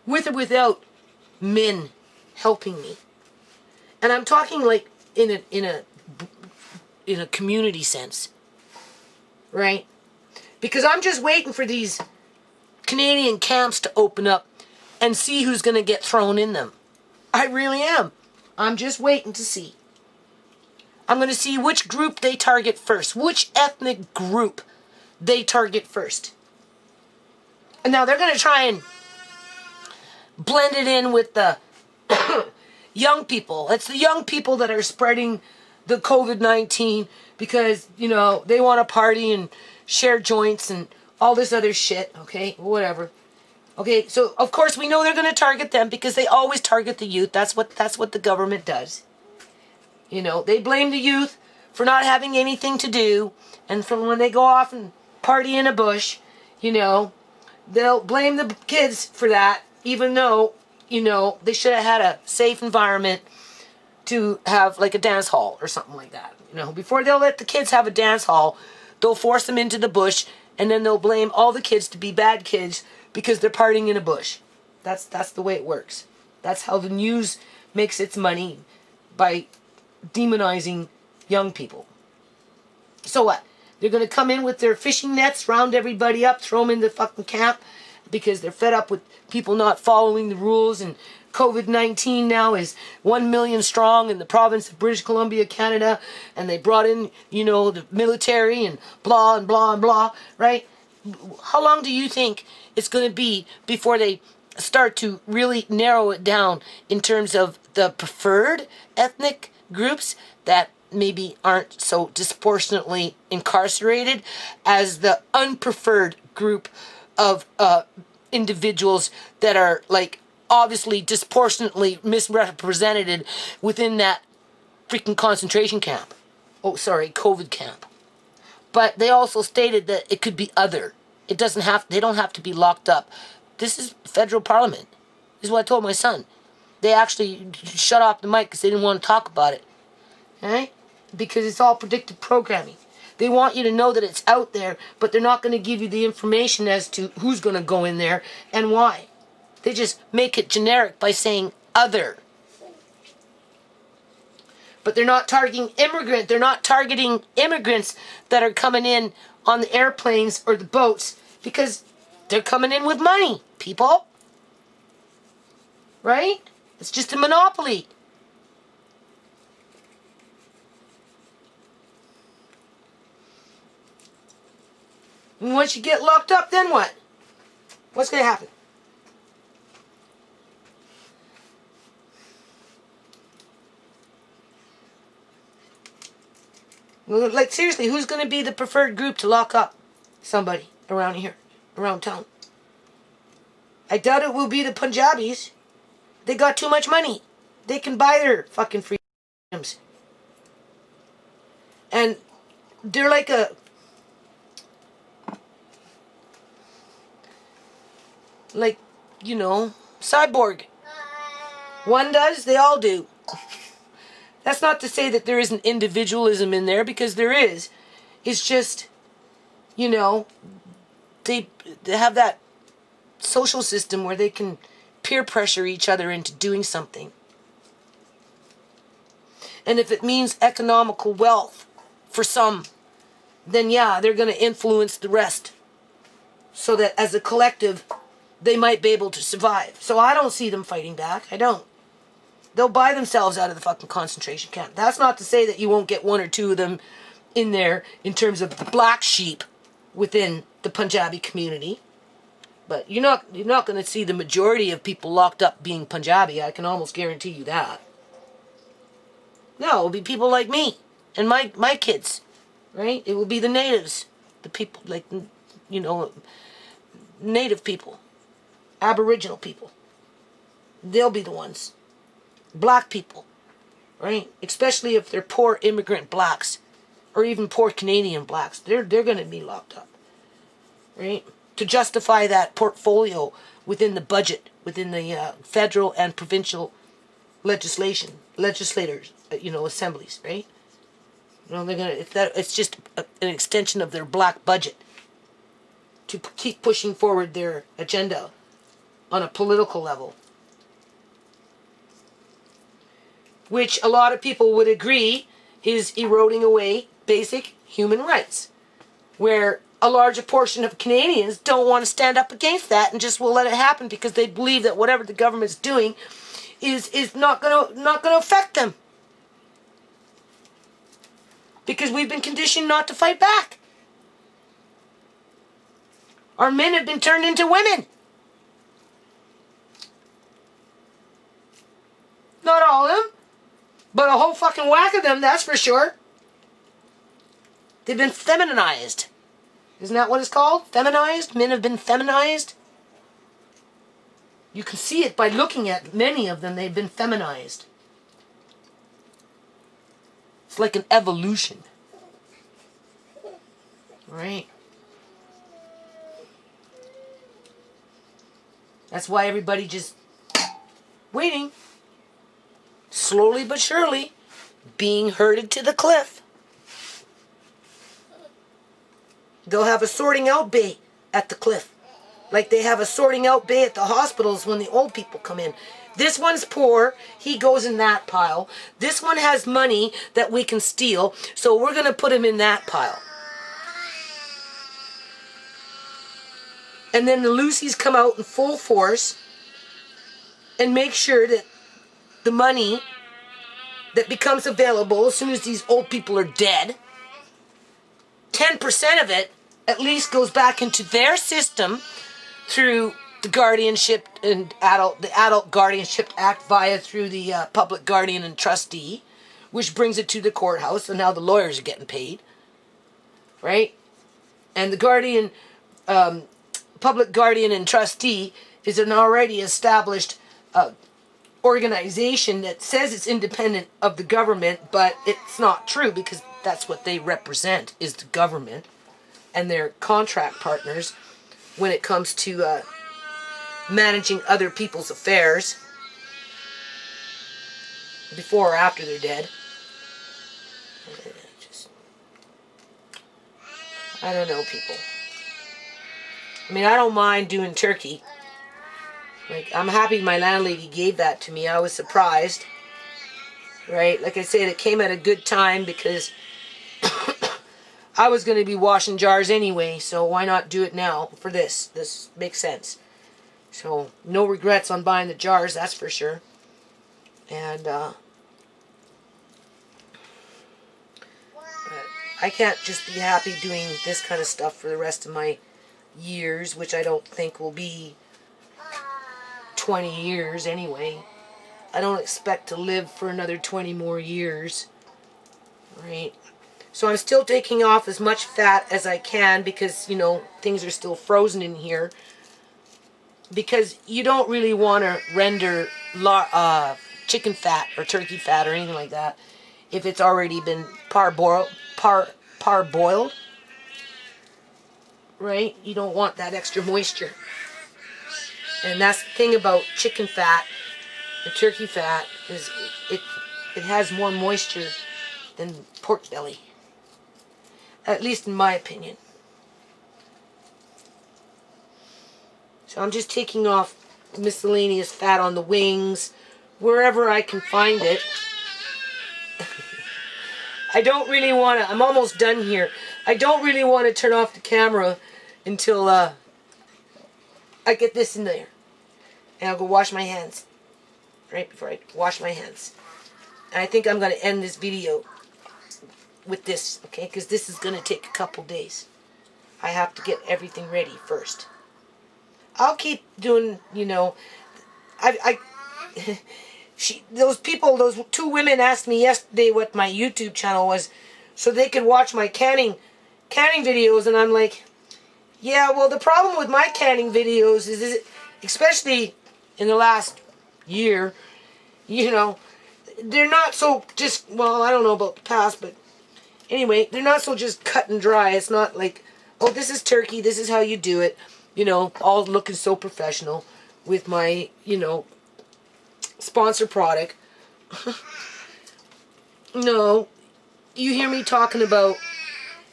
With or without men helping me. And I'm talking like in a community sense. Right? Because I'm just waiting for these Canadian camps to open up and see who's going to get thrown in them. I really am. I'm just waiting to see. I'm going to see which group they target first. Which ethnic group they target first. And now they're going to try and blend it in with the young people. It's the young people that are spreading the COVID-19 because, you know, they want to party and share joints and all this other shit, okay? Whatever. Okay, so of course we know they're going to target them because they always target the youth. That's what the government does. You know, they blame the youth for not having anything to do, and from when they go off and party in a bush, you know, they'll blame the kids for that, even though, you know, they should have had a safe environment to have like a dance hall or something like that. You know, before they'll let the kids have a dance hall, they'll force them into the bush, and then they'll blame all the kids to be bad kids because they're partying in a bush. That's the way it works. That's how the news makes its money, by demonizing young people. So what? They're going to come in with their fishing nets, round everybody up, throw them in the fucking camp because they're fed up with people not following the rules, and COVID-19 now is 1 million strong in the province of British Columbia, Canada, and they brought in, you know, the military and blah and blah and blah, right? How long do you think it's going to be before they start to really narrow it down in terms of the preferred ethnic groups that maybe aren't so disproportionately incarcerated as the unpreferred group of individuals that are like obviously disproportionately misrepresented within that freaking concentration camp. Oh, sorry, COVID camp. But they also stated that it could be other. They don't have to be locked up. This is federal parliament. This is what I told my son. They actually shut off the mic because they didn't want to talk about it. Right? Because it's all predictive programming. They want you to know that it's out there, but they're not going to give you the information as to who's going to go in there and why. They just make it generic by saying other. But they're not targeting immigrants. They're not targeting immigrants that are coming in on the airplanes or the boats because they're coming in with money, people. right? It's just a monopoly. And once you get locked up, then what? What's going to happen? Like, seriously, who's going to be the preferred group to lock up somebody around here, around town? I doubt it will be the Punjabis. They got too much money. They can buy their fucking freedoms. And they're like a... like, you know, cyborg. One does, they all do. That's not to say that there isn't individualism in there, because there is. It's just, you know, they have that social system where they can peer pressure each other into doing something. And if it means economical wealth for some, then yeah, they're going to influence the rest. So that as a collective, they might be able to survive. So I don't see them fighting back. I don't. They'll buy themselves out of the fucking concentration camp. That's not to say that you won't get one or two of them in there in terms of the black sheep within the Punjabi community. But you're not going to see the majority of people locked up being Punjabi. I can almost guarantee you that. No, it will be people like me and my kids, right? It will be the natives, the people, like, you know, native people, Aboriginal people. They'll be the ones. Black people, right? Especially if they're poor immigrant blacks or even poor Canadian blacks. They're going to be locked up, right? To justify that portfolio within the budget, within the federal and provincial legislators, you know, assemblies, right? You know, they're going to, it's just an extension of their black budget to keep pushing forward their agenda on a political level. Which a lot of people would agree is eroding away basic human rights, where a larger portion of Canadians don't want to stand up against that and just will let it happen because they believe that whatever the government's doing is not going to affect them, because we've been conditioned not to fight back. Our men have been turned into women. Not all of them. But a whole fucking whack of them, that's for sure. They've been feminized. Isn't that what it's called? Feminized? Men have been feminized? You can see it by looking at many of them. They've been feminized. It's like an evolution. Right? That's why everybody just waiting. Slowly but surely, being herded to the cliff. They'll have a sorting out bay at the cliff. Like they have a sorting out bay at the hospitals when the old people come in. This one's poor, he goes in that pile. This one has money that we can steal, so we're going to put him in that pile. And then the Lucy's come out in full force and make sure that the money that becomes available as soon as these old people are dead, 10% of it at least goes back into their system through the guardianship and the Adult Guardianship Act through the public guardian and trustee, which brings it to the courthouse, and now the lawyers are getting paid, right? And the guardian, public guardian and trustee is an already established organization that says it's independent of the government, but it's not true, because that's what they represent, is the government and their contract partners when it comes to managing other people's affairs before or after they're dead. I don't know, people. I mean, I don't mind doing turkey. Like, I'm happy my landlady gave that to me. I was surprised. Right? Like I said, it came at a good time because I was going to be washing jars anyway, so why not do it now for this? This makes sense. So, no regrets on buying the jars, that's for sure. And, I can't just be happy doing this kind of stuff for the rest of my years, which I don't think will be 20 years anyway. I don't expect to live for another 20 more years, right? So I'm still taking off as much fat as I can because, you know, things are still frozen in here. Because you don't really want to render chicken fat or turkey fat or anything like that if it's already been parboiled, right? You don't want that extra moisture. And that's the thing about chicken fat and turkey fat is it has more moisture than pork belly. At least in my opinion. So I'm just taking off miscellaneous fat on the wings, wherever I can find it. I don't really want to, I'm almost done here. I don't really want to turn off the camera until I get this in there. And I'll go wash my hands. Right before I wash my hands. And I think I'm going to end this video with this, okay? Because this is going to take a couple days. I have to get everything ready first. I'll keep doing, you know, those people, those two women asked me yesterday what my YouTube channel was so they could watch my canning videos, and I'm like, yeah, well, the problem with my canning videos is especially in the last year, you know, they're not so just, well, I don't know about the past, but anyway, they're not so just cut and dry. It's not like, oh, this is turkey, this is how you do it, you know, all looking so professional with my, you know, sponsor product. No, you hear me talking about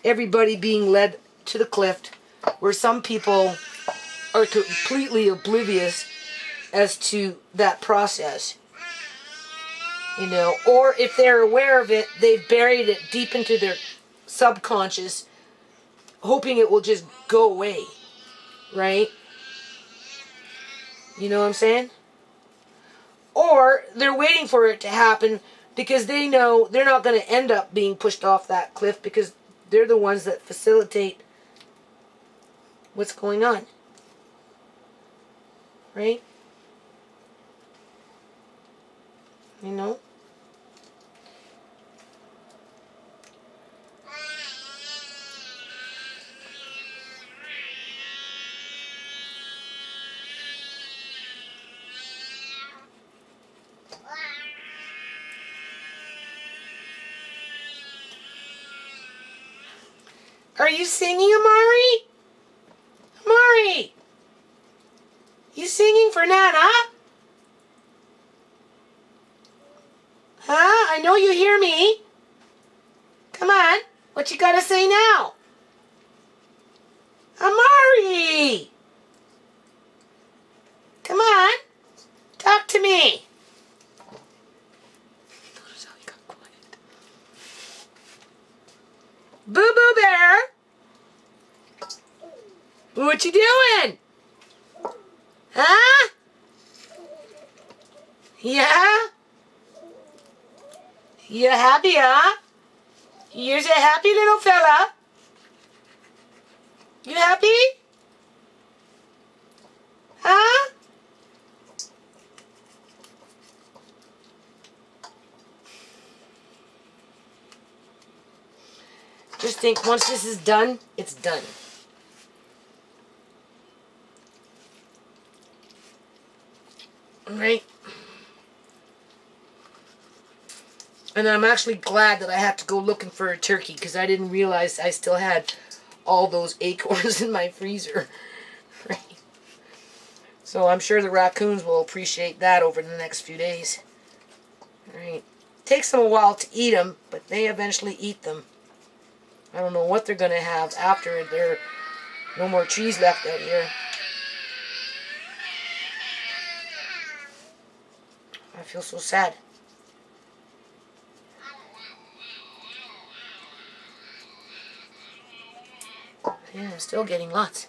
everybody being led to the cliff, where some people are completely oblivious as to that process. You know, or if they're aware of it, they've buried it deep into their subconscious, hoping it will just go away. Right? You know what I'm saying? Or they're waiting for it to happen because they know they're not going to end up being pushed off that cliff because they're the ones that facilitate what's going on. Right? You know? Are you singing, Amari? Amari! You singing for Nana? Huh? I know you hear me. Come on. What you gotta say now? Amari! Come on. Talk to me. Notice how he got quiet. Boo-boo bear! What you doing? Huh? Yeah? You happy, huh? You're a happy little fella? You happy? Huh? Just think, once this is done, it's done. Right? And I'm actually glad that I had to go looking for a turkey because I didn't realize I still had all those acorns in my freezer. Right? So I'm sure the raccoons will appreciate that over the next few days. Right? Takes them a while to eat them, but they eventually eat them. I don't know what they're going to have after there are no more trees left out here. I feel so sad. Yeah, I'm still getting lots.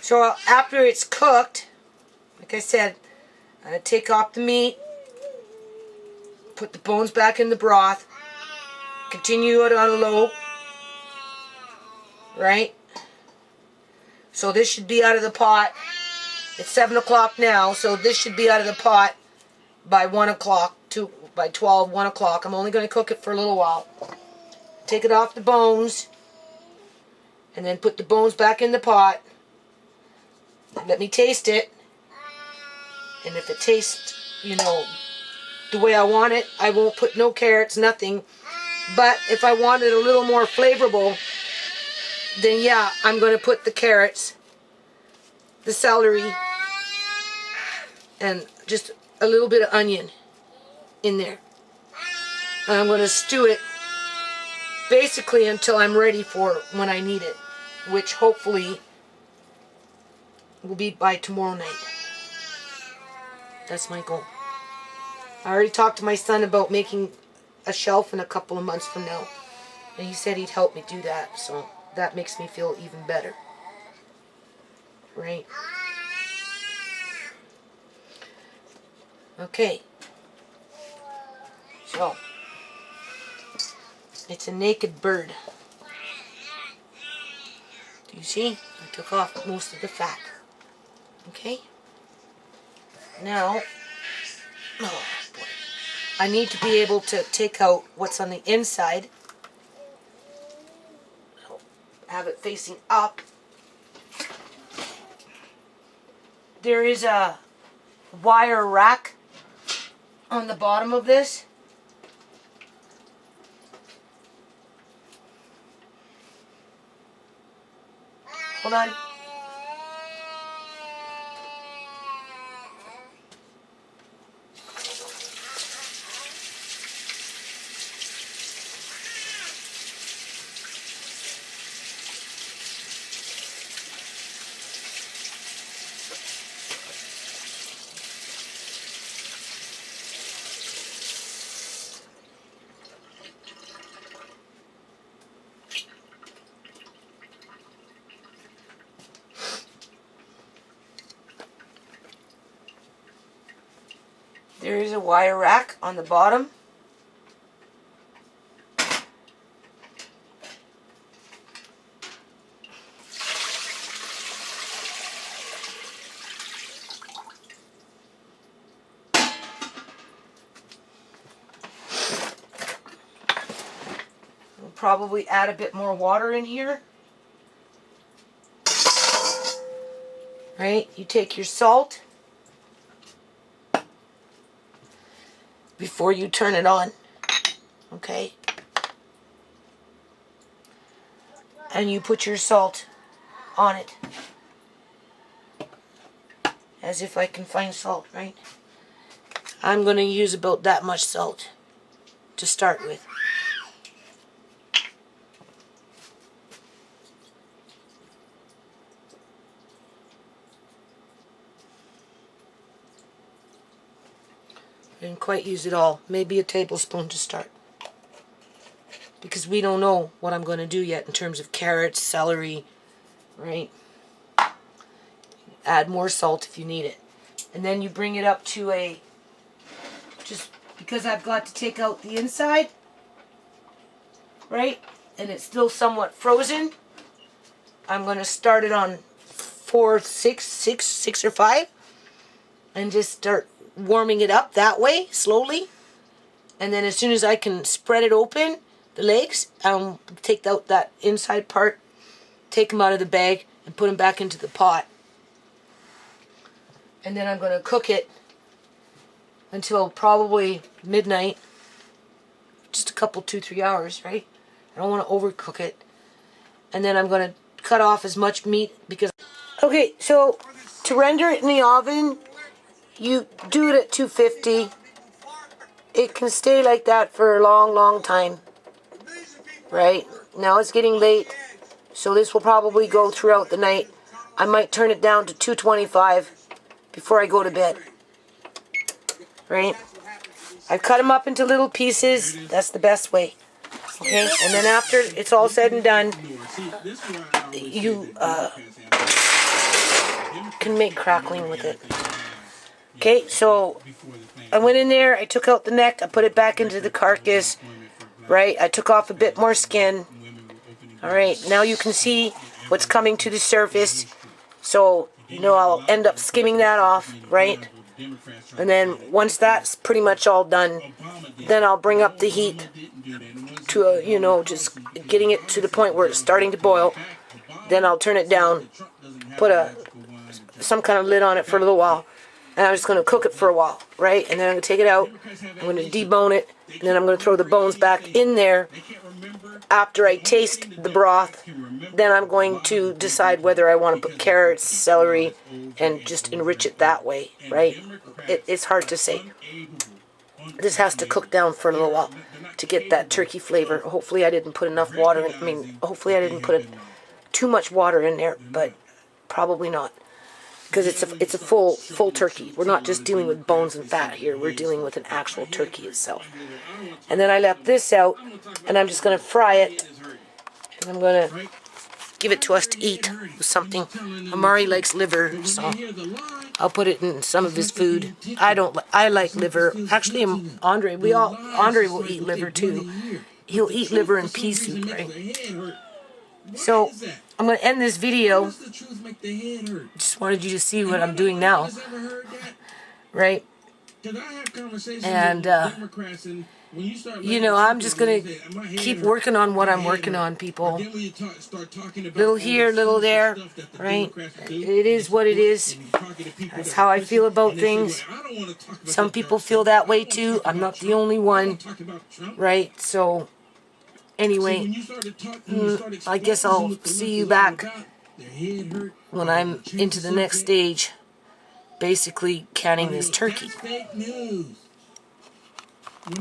So after it's cooked, like I said, I'm going to take off the meat, put the bones back in the broth, continue it on low, right? So this should be out of the pot. It's 7 o'clock now, so this should be out of the pot by 1 o'clock, by 12, 1 o'clock. I'm only going to cook it for a little while. Take it off the bones, and then put the bones back in the pot. Let me taste it. And if it tastes, you know, the way I want it, I won't put no carrots, nothing. But if I want it a little more flavorful, then yeah, I'm going to put the carrots, the celery, and just a little bit of onion in there. And I'm going to stew it basically until I'm ready for when I need it, which hopefully will be by tomorrow night. That's my goal. I already talked to my son about making a shelf in a couple of months from now, and he said he'd help me do that, so that makes me feel even better. Right? Okay. So, it's a naked bird. Do you see? I took off most of the fat. Okay? Now, oh boy, I need to be able to take out what's on the inside. So, have it facing up. There is a wire rack on the bottom of this. Hold on. There is a wire rack on the bottom. We'll probably add a bit more water in here. Right? You take your salt before you turn it on, okay? And you put your salt on it. As if I can find salt, right? I'm going to use about that much salt to start with. Didn't quite use it all. Maybe a tablespoon to start. Because we don't know what I'm going to do yet in terms of carrots, celery, right? Add more salt if you need it. And then you bring it up to a, just because I've got to take out the inside, right? And it's still somewhat frozen. I'm going to start it on 6 or 5. And just start warming it up that way, slowly. And then as soon as I can spread it open, the legs, I'll take out that inside part, take them out of the bag, and put them back into the pot. And then I'm going to cook it until probably midnight. Just a couple, 2-3 hours, right? I don't want to overcook it. And then I'm going to cut off as much meat because... Okay, so to render it in the oven, you do it at 250. It can stay like that for a long, long time. Right? Now it's getting late, so this will probably go throughout the night. I might turn it down to 225 before I go to bed. Right? I've cut them up into little pieces. That's the best way. Okay? And then after it's all said and done, you can make crackling with it. Okay, so I went in there, I took out the neck, I put it back into the carcass, right? I took off a bit more skin. Alright, now you can see what's coming to the surface. So, I'll end up skimming that off, right? And then once that's pretty much all done, then I'll bring up the heat to just getting it to the point where it's starting to boil. Then I'll turn it down, put some kind of lid on it for a little while, and I'm just going to cook it for a while, right? And then I'm going to take it out, I'm going to debone it, and then I'm going to throw the bones back in there. After I taste the broth, then I'm going to decide whether I want to put carrots, celery, and just enrich it that way, right? It's hard to say. This has to cook down for a little while to get that turkey flavor. Hopefully I didn't put enough water in. Hopefully I didn't put too much water in there, but probably not. Because it's a full turkey. We're not just dealing with bones and fat here. We're dealing with an actual turkey itself. And then I left this out, and I'm just going to fry it. And I'm going to give it to us to eat with something. Amari likes liver, so I'll put it in some of his food. I like liver. Actually, Andre will eat liver too. He'll eat liver and pea soup, right? So I'm going to end this video. Just wanted you to see what I'm doing now, right? And I'm just going to keep working on what I'm working on, people. Little here, little there, right? It is what it is. That's how I feel about things. Some people feel that way too. I'm not the only one, right? So anyway, I guess I'll see you back when I'm into the next stage, basically canning this turkey.